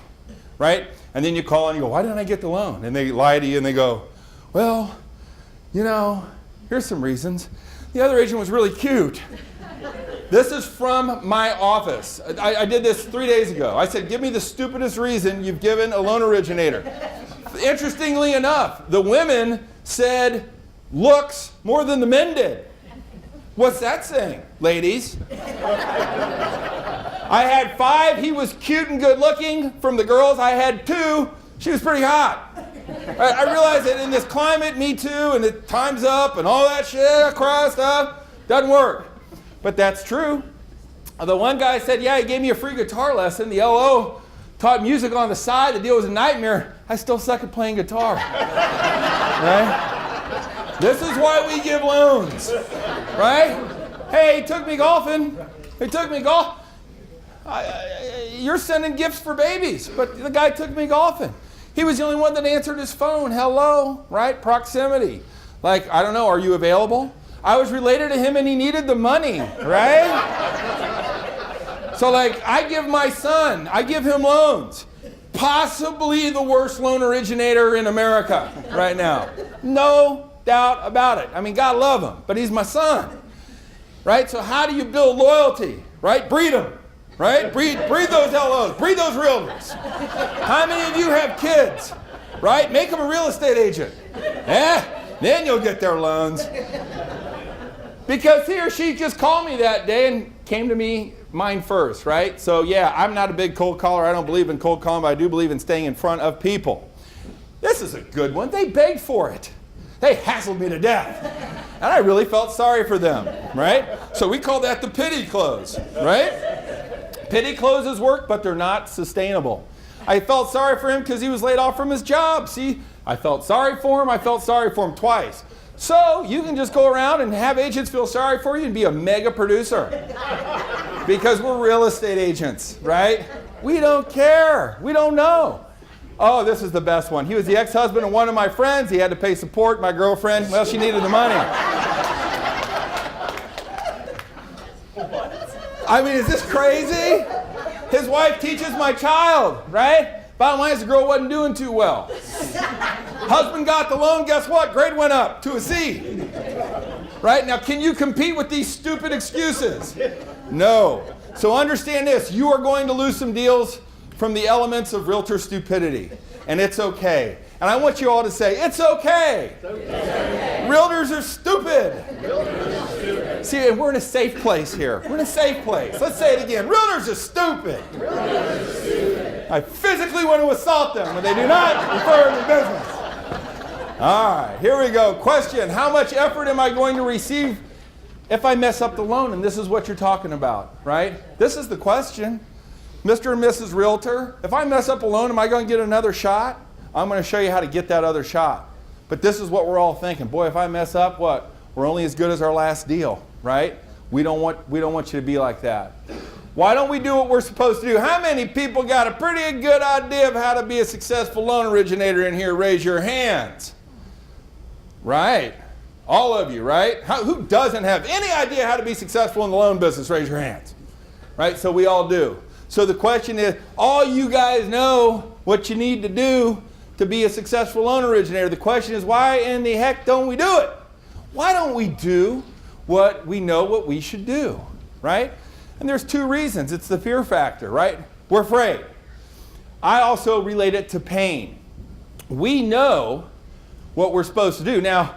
Speaker 1: right? And then you call and you go, why didn't I get the loan? And they lie to you and they go, well, you know, here's some reasons. The other agent was really cute. This is from my office. I did this 3 days ago. I said, give me the stupidest reason you've given a loan originator. Interestingly enough, the women said looks more than the men did. What's that saying, ladies? I had 5, he was cute and good looking. From the girls, I had 2, she was pretty hot. I realized that in this climate, Me Too, and it time's up, and all that shit, cry stuff, doesn't work. But that's true. The one guy said, yeah, he gave me a free guitar lesson. The LO taught music on the side. The deal was a nightmare. I still suck at playing guitar. Right? This is why we give loans. Right? Hey, he took me golfing. You're sending gifts for babies, but the guy took me golfing. He was the only one that answered his phone. Hello, right? Proximity. Like, I don't know, are you available? I was related to him and he needed the money, right? So like, I give my son, I give him loans. Possibly the worst loan originator in America right now. No doubt about it. I mean, God love him, but he's my son, right? So how do you build loyalty, right? Breed them, right? Breed those LOs, breed those realtors. How many of you have kids, right? Make them a real estate agent. Then you'll get their loans. Because he or she just called me that day and came to me mine first, right? So yeah, I'm not a big cold caller. I don't believe in cold calling, but I do believe in staying in front of people. This is a good one. They begged for it. They hassled me to death. And I really felt sorry for them, right? So we call that the pity close, right? Pity closes work, but they're not sustainable. I felt sorry for him because he was laid off from his job. See, I felt sorry for him. I felt sorry for him twice. So you can just go around and have agents feel sorry for you and be a mega producer. Because we're real estate agents, right? We don't care. We don't know. Oh, this is the best one. He was the ex-husband of one of my friends. He had to pay support. My girlfriend, well, she needed the money. I mean, is this crazy? His wife teaches my child, right? Bottom line is the girl wasn't doing too well. Husband got the loan, guess what? Grade went up to a C. Right? Now, can you compete with these stupid excuses? No. So understand this. You are going to lose some deals from the elements of realtor stupidity. And it's okay. And I want you all to say, it's okay. It's okay. Realtors are stupid. Realtors are stupid. See, and we're in a safe place here. We're in a safe place. Let's say it again. Realtors are stupid. Realtors are stupid. I physically want to assault them when they do not refer to business. All right, here we go. Question, how much effort am I going to receive if I mess up the loan? And this is what you're talking about, right? This is the question. Mr. and Mrs. Realtor, if I mess up a loan, am I going to get another shot? I'm going to show you how to get that other shot. But this is what we're all thinking. Boy, if I mess up, what? We're only as good as our last deal, right? We don't want you to be like that. Why don't we do what we're supposed to do? How many people got a pretty good idea of how to be a successful loan originator in here? Raise your hands. Right. All of you, right? Who doesn't have any idea how to be successful in the loan business? Raise your hands. Right? So we all do. So the question is, all you guys know what you need to do to be a successful loan originator. The question is, why in the heck don't we do it? Why don't we do what we know what we should do, right? And there's two reasons. It's the fear factor, right? We're afraid. I also relate it to pain. We know what we're supposed to do. Now,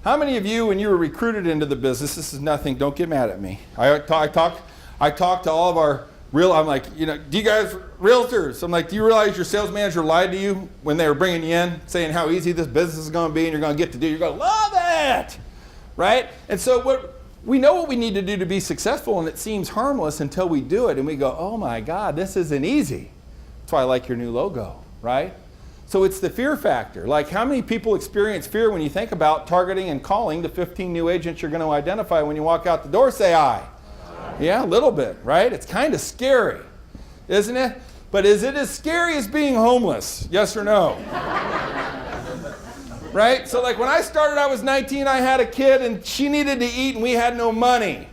Speaker 1: how many of you, when you were recruited into the business, this is nothing, don't get mad at me. I talked to all of our I'm like, you know, do you guys, realtors, I'm like, do you realize your sales manager lied to you when they were bringing you in, saying how easy this business is going to be and you're going to get to do, you're going to love it, right? And so we know what we need to do to be successful, and it seems harmless until we do it, and we go, oh my God, this isn't easy. That's why I like your new logo, right? So it's the fear factor. Like, how many people experience fear when you think about targeting and calling the 15 new agents you're going to identify when you walk out the door? Say aye. Yeah, a little bit, right? It's kind of scary, isn't it? But is it as scary as being homeless? Yes or no? Right? So like when I started, I was 19, I had a kid, and she needed to eat, and we had no money.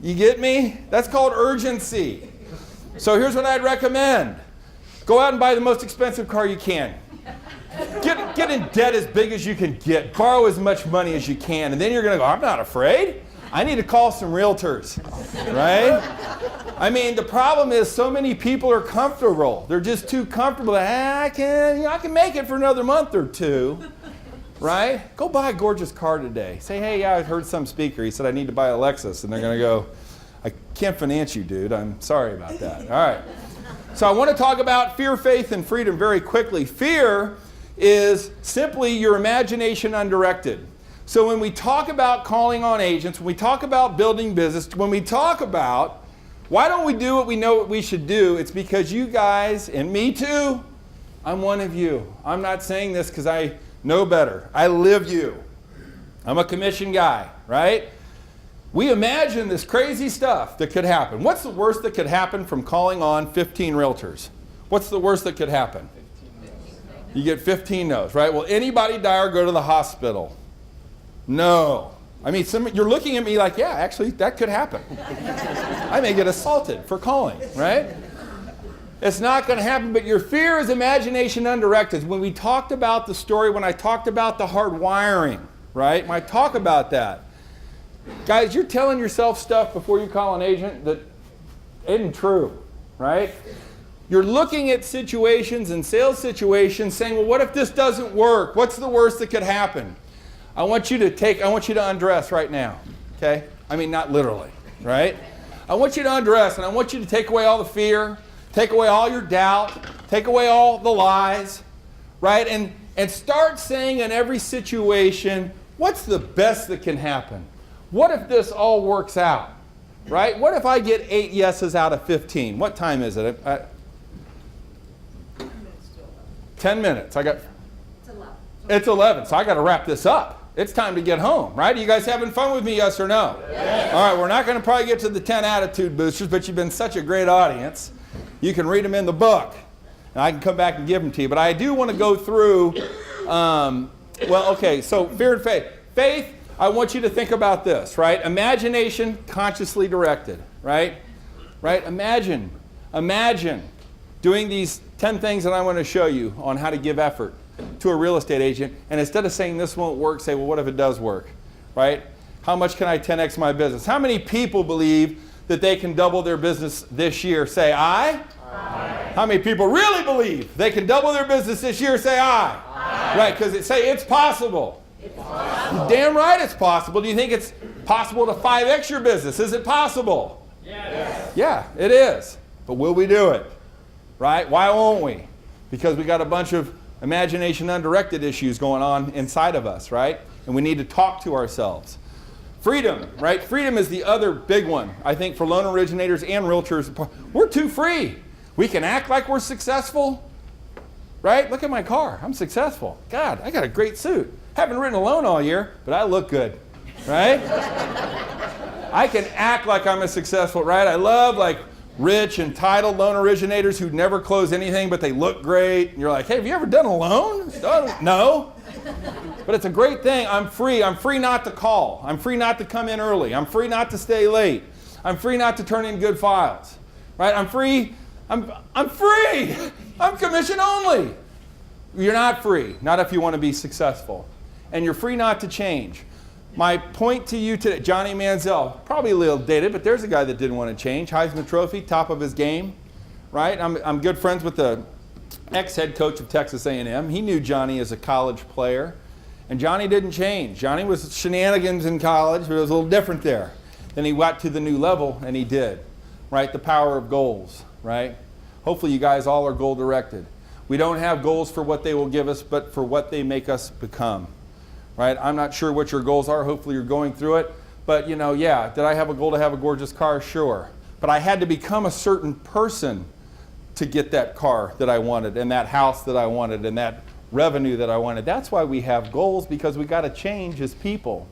Speaker 1: You get me? That's called urgency. So here's what I'd recommend. Go out and buy the most expensive car you can. Get in debt as big as you can get. Borrow as much money as you can. And then you're going to go, I'm not afraid. I need to call some realtors, right? I mean, the problem is so many people are comfortable. They're just too comfortable. I can make it for another month or two, right? Go buy a gorgeous car today. Say, hey, yeah, I heard some speaker. He said I need to buy a Lexus. And they're going to go, I can't finance you, dude. I'm sorry about that. All right. So I want to talk about fear, faith, and freedom very quickly. Fear is simply your imagination undirected. So when we talk about calling on agents, when we talk about building business, when we talk about why don't we do what we know what we should do, it's because you guys, and me too, I'm one of you. I'm not saying this because I know better. I live you. I'm a commission guy, right? We imagine this crazy stuff that could happen. What's the worst that could happen from calling on 15 realtors? What's the worst that could happen? You get 15 no's, right? Will anybody die or go to the hospital? No. I mean, you're looking at me like, yeah, actually, that could happen. I may get assaulted for calling, right? It's not going to happen, but your fear is imagination undirected. When we talked about the story, when I talked about the hard wiring, right? When I talk about that, guys, you're telling yourself stuff before you call an agent that isn't true, right? You're looking at situations and sales situations saying, well, what if this doesn't work? What's the worst that could happen? I want you to undress right now, okay? I mean, not literally, right? I want you to undress, and I want you to take away all the fear, take away all your doubt, take away all the lies, right? And start saying in every situation, what's the best that can happen? What if this all works out, right? What if I get 8 yeses out of 15? What time is it? 10 minutes. It's 11. It's 11, so I got to wrap this up. It's time to get home, right? Are you guys having fun with me, yes or no? Yes. All right, we're not going to probably get to the 10 attitude boosters, but you've been such a great audience. You can read them in the book, and I can come back and give them to you. But I do want to go through, so fear and faith. Faith, I want you to think about this, right? Imagination, consciously directed, right? Right? Imagine doing these 10 things that I want to show you on how to give effort to a real estate agent, and instead of saying this won't work, say, well, what if it does work, right? How much can I 10x my business? How many people believe that they can double their business this year? Say aye. Aye. How many people really believe they can double their business this year? Say aye. Aye. Right, because say it's possible. It's possible. Damn right it's possible. Do you think it's possible to 5x your business? Is it possible? Yes. Yeah, it is. But will we do it? Right? Why won't we? Because we got a bunch of imagination undirected issues going on inside of us, right? And we need to talk to ourselves. Freedom, right? Freedom is the other big one, I think, for loan originators and realtors. We're too free. We can act like we're successful, right? Look at my car. I'm successful. God, I got a great suit. Haven't written a loan all year, but I look good, right? I can act like I'm a successful, right? I love like rich, entitled loan originators who never close anything, but they look great. And you're like, hey, have you ever done a loan? No. But it's a great thing. I'm free. I'm free not to call. I'm free not to come in early. I'm free not to stay late. I'm free not to turn in good files. Right? I'm free. I'm free. I'm commission only. You're not free. Not if you want to be successful. And you're free not to change. My point to you today, Johnny Manziel, probably a little dated, but there's a guy that didn't want to change. Heisman Trophy, top of his game. Right? I'm good friends with the ex-head coach of Texas A&M. He knew Johnny as a college player. And Johnny didn't change. Johnny was shenanigans in college, but it was a little different there. Then he got to the new level, and he did. Right? The power of goals. Right? Hopefully you guys all are goal-directed. We don't have goals for what they will give us, but for what they make us become. Right? I'm not sure what your goals are. Hopefully you're going through it. But, you know, yeah, did I have a goal to have a gorgeous car? Sure. But I had to become a certain person to get that car that I wanted, and that house that I wanted, and that revenue that I wanted. That's why we have goals, because we got to change as people.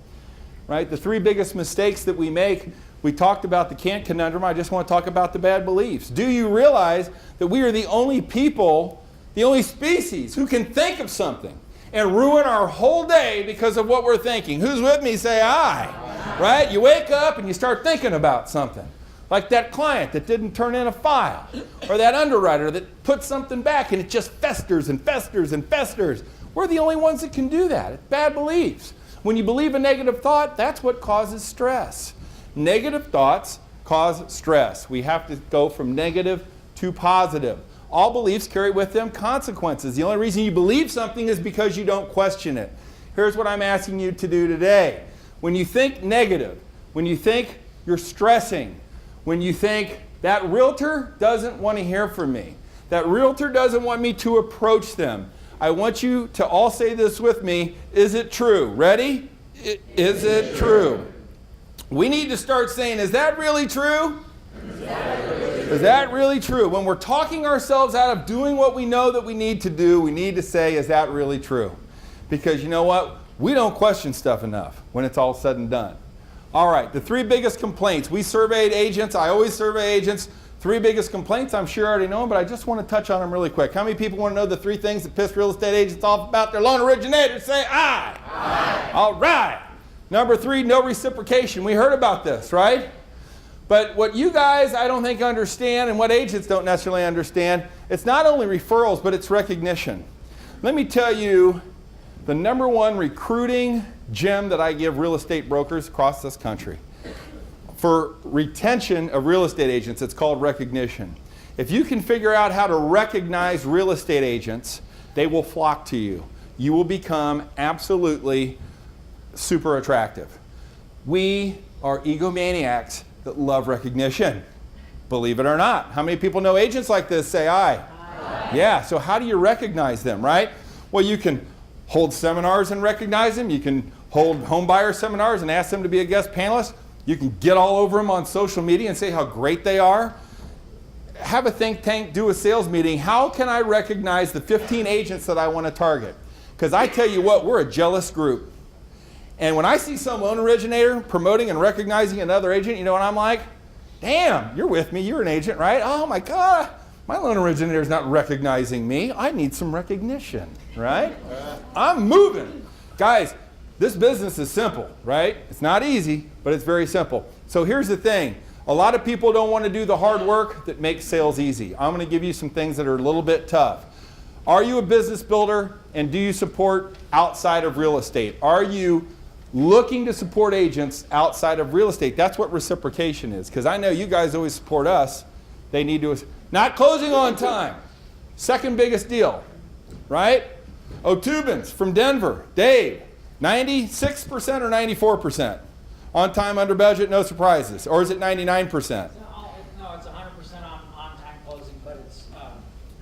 Speaker 1: Right? The 3 biggest mistakes that we make, we talked about the can't conundrum. I just want to talk about the bad beliefs. Do you realize that we are the only people, the only species who can think of something and ruin our whole day because of what we're thinking? Who's with me? Say aye. Right? You wake up and you start thinking about something. Like that client that didn't turn in a file, or that underwriter that put something back and it just festers and festers and festers. We're the only ones that can do that. It's bad beliefs. When you believe a negative thought, that's what causes stress. Negative thoughts cause stress. We have to go from negative to positive. All beliefs carry with them consequences. The only reason you believe something is because you don't question it. Here's what I'm asking you to do today. When you think negative, when you think you're stressing, when you think that realtor doesn't want to hear from me, that realtor doesn't want me to approach them, I want you to all say this with me. Is it true? Ready? Is it true? We need to start saying, is that really true? Is that really true? When we're talking ourselves out of doing what we know that we need to do, we need to say, is that really true? Because you know what? We don't question stuff enough when it's all said and done. All right, the 3 biggest complaints. We surveyed agents. I always survey agents. 3 biggest complaints. I'm sure you already know them, but I just want to touch on them really quick. How many people want to know the 3 things that piss real estate agents off about their loan originators? Say aye. Aye. All right. Number 3, no reciprocation. We heard about this, right? But what you guys, I don't think, understand, and what agents don't necessarily understand, it's not only referrals, but it's recognition. Let me tell you the number 1 recruiting gem that I give real estate brokers across this country. For retention of real estate agents, it's called recognition. If you can figure out how to recognize real estate agents, they will flock to you. You will become absolutely super attractive. We are egomaniacs that love recognition. Believe it or not. How many people know agents like this? Say aye. Aye. Yeah, so how do you recognize them, right? Well, you can hold seminars and recognize them. You can hold home buyer seminars and ask them to be a guest panelist. You can get all over them on social media and say how great they are. Have a think tank, do a sales meeting. How can I recognize the 15 agents that I want to target? Because I tell you what, we're a jealous group. And when I see some loan originator promoting and recognizing another agent, you know what I'm like? Damn, you're with me, you're an agent, right? Oh my God, my loan originator is not recognizing me. I need some recognition, right? I'm moving. Guys, this business is simple, right? It's not easy, but it's very simple. So here's the thing. A lot of people don't want to do the hard work that makes sales easy. I'm going to give you some things that are a little bit tough. Are you a business builder, and do you support outside of real estate? Are you looking to support agents outside of real estate? That's what reciprocation is, because I know you guys always support us. They need to. Not closing on time. Second biggest deal, right? Otubans from Denver. Dave, 96% or 94%? On time, under budget, no surprises. Or is it 99%?
Speaker 5: No, it's 100% on time closing, but it's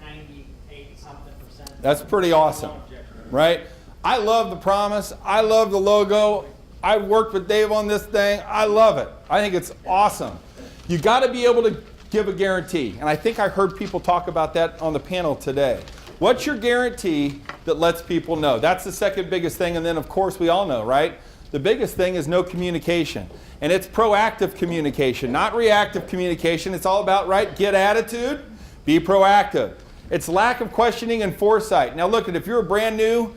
Speaker 5: 98-something%.
Speaker 1: That's pretty awesome, right? I love the promise. I love the logo. I worked with Dave on this thing. I love it. I think it's awesome. You got to be able to give a guarantee. And I think I heard people talk about that on the panel today. What's your guarantee that lets people know? That's the second biggest thing. And then, of course, we all know, right? The biggest thing is no communication. And it's proactive communication, not reactive communication. It's all about, right, get attitude, be proactive. It's lack of questioning and foresight. Now look, if you're a brand new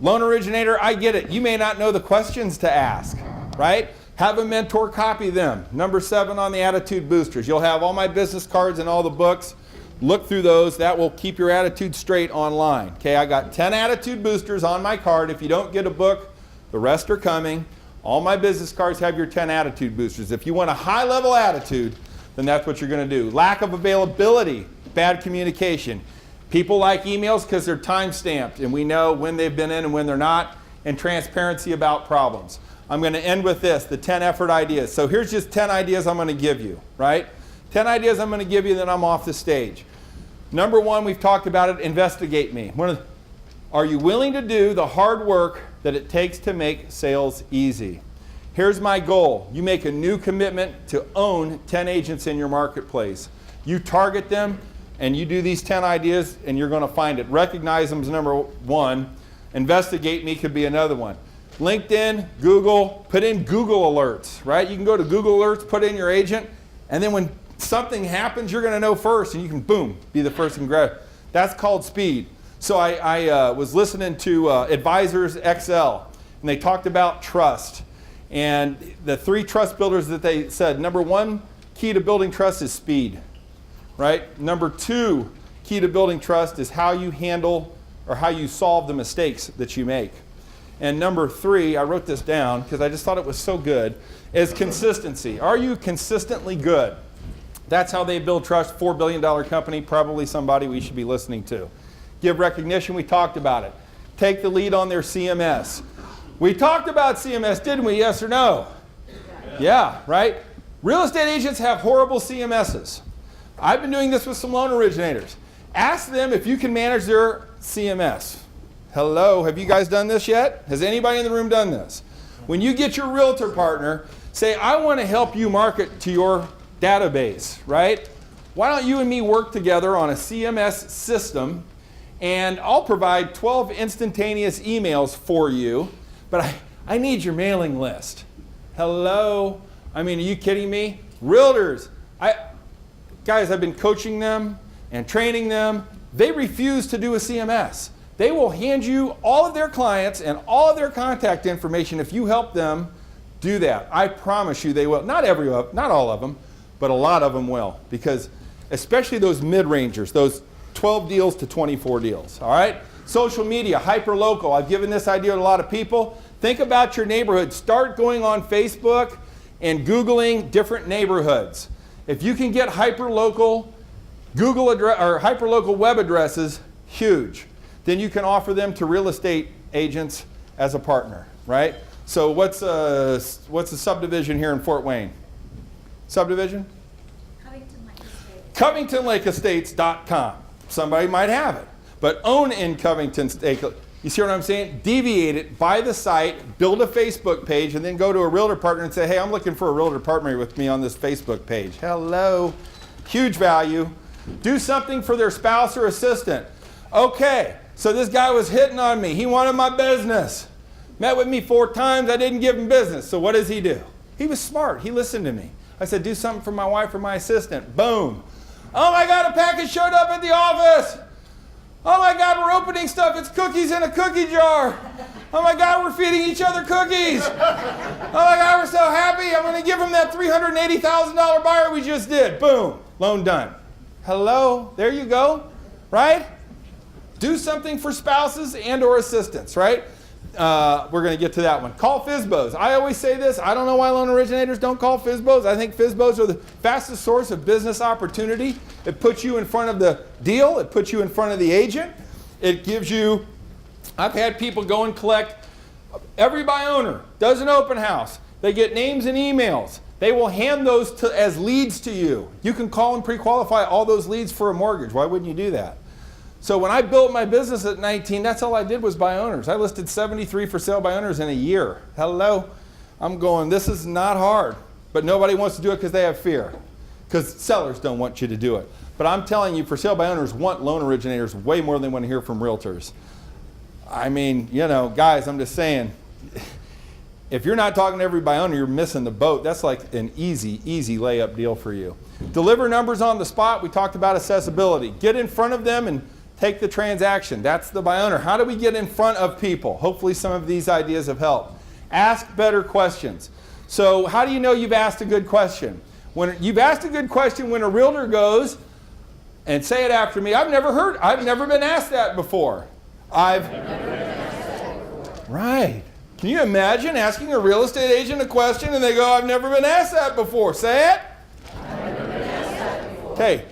Speaker 1: Loan originator, I get it. You may not know the questions to ask, right? Have a mentor copy them. Number 7 on the attitude boosters. You'll have all my business cards and all the books. Look through those. That will keep your attitude straight online. Okay, I got 10 attitude boosters on my card. If you don't get a book, the rest are coming. All my business cards have your 10 attitude boosters. If you want a high-level attitude, then that's what you're going to do. Lack of availability, bad communication. People like emails because they're time-stamped, and we know when they've been in and when they're not, and transparency about problems. I'm going to end with this, the 10 effort ideas. So here's just 10 ideas I'm going to give you, right? 10 ideas I'm going to give you, then I'm off the stage. Number 1, we've talked about it, investigate me. Are you willing to do the hard work that it takes to make sales easy? Here's my goal. You make a new commitment to own 10 agents in your marketplace. You target them, and you do these 10 ideas, and you're going to find it. Recognize them as number 1. Investigate me could be another one. LinkedIn, Google, put in Google alerts, right? You can go to Google alerts, put in your agent, and then when something happens, you're going to know first, and you can, boom, be the first and grab it. That's called speed. So I was listening to Advisors XL, and they talked about trust. And the 3 trust builders that they said, number 1 key to building trust is speed, right? Number 2 key to building trust is how you handle or how you solve the mistakes that you make. And number 3, I wrote this down because I just thought it was so good, is consistency. Are you consistently good? That's how they build trust. $4 billion company, probably somebody we should be listening to. Give recognition, we talked about it. Take the lead on their CMS. We talked about CMS, didn't we? Yes or no? Yeah, right? Real estate agents have horrible CMSs. I've been doing this with some loan originators. Ask them if you can manage their CMS. Hello, have you guys done this yet? Has anybody in the room done this? When you get your realtor partner, say, I want to help you market to your database, right? Why don't you and me work together on a CMS system, and I'll provide 12 instantaneous emails for you, but I need your mailing list. Hello? I mean, are you kidding me? Realtors, guys, I've been coaching them and training them. They refuse to do a CMS. They will hand you all of their clients and all of their contact information if you help them do that. I promise you they will. Not all of them, but a lot of them will, because especially those mid-rangers, those 12 deals to 24 deals, all right? Social media, hyper-local. I've given this idea to a lot of people. Think about your neighborhood. Start going on Facebook and Googling different neighborhoods. If you can get hyper-local Google address or hyper-local web addresses, huge. Then you can offer them to real estate agents as a partner, right? So what's a subdivision here in Fort Wayne? Subdivision? CovingtonLakeEstates.com. Somebody might have it. But own in Covington State. You see what I'm saying? Deviate it, buy the site, build a Facebook page, and then go to a realtor partner and say, hey, I'm looking for a realtor partner with me on this Facebook page. Hello. Huge value. Do something for their spouse or assistant. Okay, so this guy was hitting on me. He wanted my business. Met with me 4 times. I didn't give him business. So what does he do? He was smart. He listened to me. I said, do something for my wife or my assistant. Boom. Oh my God, a package showed up at the office. Oh my God, we're opening stuff. It's cookies in a cookie jar. Oh my God, we're feeding each other cookies. Oh my God, we're so happy. I'm going to give him that $380,000 buyer we just did. Boom. Loan done. Hello. There you go. Right? Do something for spouses and or assistants, right? We're going to get to that one. Call FSBOs. I always say this. I don't know why loan originators don't call FSBOs. I think FSBOs are the fastest source of business opportunity. It puts you in front of the deal. It puts you in front of the agent. It gives you, I've had people go and collect, every buy owner does an open house. They get names and emails. They will hand those as leads to you. You can call and pre-qualify all those leads for a mortgage. Why wouldn't you do that? So when I built my business at 19, that's all I did was buy owners. I listed 73 for sale by owners in a year. Hello? I'm going, this is not hard. But nobody wants to do it because they have fear. Because sellers don't want you to do it. But I'm telling you, for sale by owners want loan originators way more than they want to hear from realtors. I mean, you know, guys, I'm just saying, if you're not talking to every buy owner, you're missing the boat. That's like an easy layup deal for you. Deliver numbers on the spot. We talked about accessibility. Get in front of them and Take the transaction. That's the buy owner. How do we get in front of people? Hopefully some of these ideas have helped. Ask better questions. So how do you know you've asked a good question? When you've asked a good question when a realtor goes, and say it after me, I've never been asked that before. Right. Can you imagine asking a real estate agent a question and they go, I've never been asked that before. Say it. I've never been asked that before. Okay.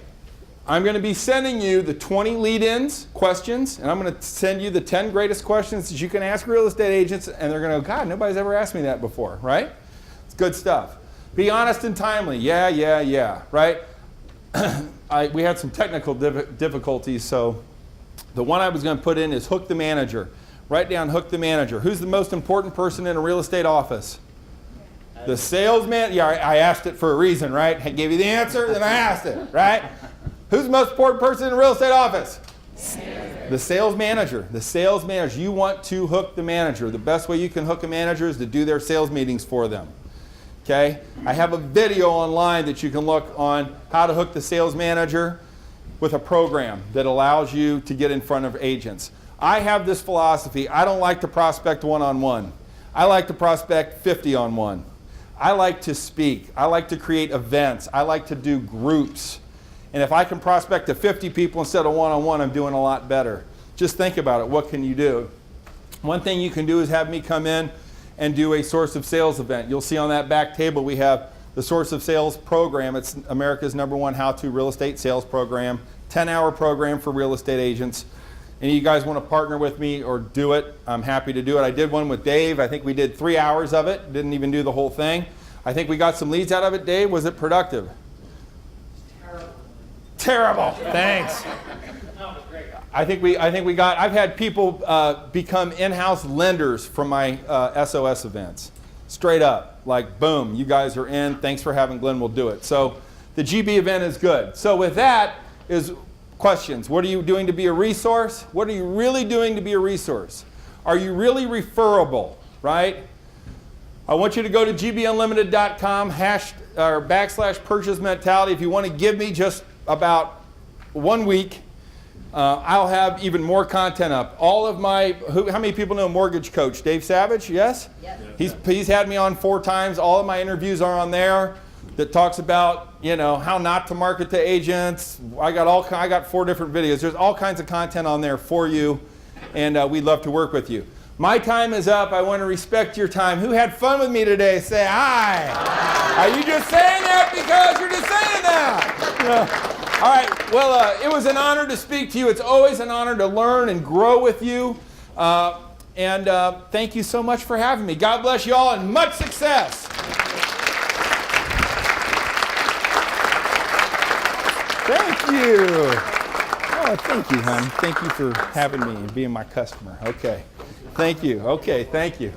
Speaker 1: I'm going to be sending you the 20 lead-ins questions, and I'm going to send you the 10 greatest questions that you can ask real estate agents, and they're going to go, God, nobody's ever asked me that before, right? It's good stuff. Be honest and timely. Yeah, right? We had some technical difficulties, so the one I was going to put in is hook the manager. Write down hook the manager. Who's the most important person in a real estate office? The salesman. Yeah, I asked it for a reason, right? I gave you the answer, then I asked it, right? Who's the most important person in a real estate office? The sales manager. The sales manager. You want to hook the manager. The best way you can hook a manager is to do their sales meetings for them. Okay? I have a video online that you can look on how to hook the sales manager with a program that allows you to get in front of agents. I have this philosophy. I don't like to prospect one-on-one. I like to prospect 50-on-1. I like to speak. I like to create events. I like to do groups. And if I can prospect to 50 people instead of one-on-one, I'm doing a lot better. Just think about it. What can you do? One thing you can do is have me come in and do a source of sales event. You'll see on that back table we have the source of sales program. It's America's #1 how-to real estate sales program, 10-hour program for real estate agents. Any of you guys want to partner with me or do it, I'm happy to do it. I did one with Dave. I think we did 3 hours of it. Didn't even do the whole thing. I think we got some leads out of it. Dave, was it productive? Terrible. Thanks. I've had people become in-house lenders from my SOS events. Straight up. Like, boom, you guys are in. Thanks for having Glenn. We'll do it. So the GB event is good. So with that is questions. What are you doing to be a resource? What are you really doing to be a resource? Are you really referable, right? I want you to go to gbunlimited.com /purchase mentality. If you want to give me just about 1 week, I'll have even more content up. All of my, how many people know Mortgage Coach? Dave Savage, yes? Yes. He's had me on 4 times. All of my interviews are on there that talks about, you know, how not to market to agents. I got 4 different videos. There's all kinds of content on there for you, and we'd love to work with you. My time is up. I want to respect your time. Who had fun with me today? Say hi. Are you just saying that because you're just saying that? All right. Well, it was an honor to speak to you. It's always an honor to learn and grow with you. Thank you so much for having me. God bless you all and much success. Thank you. Oh, thank you, hon. Thank you for having me and being my customer. Okay. Thank you. Okay, thank you.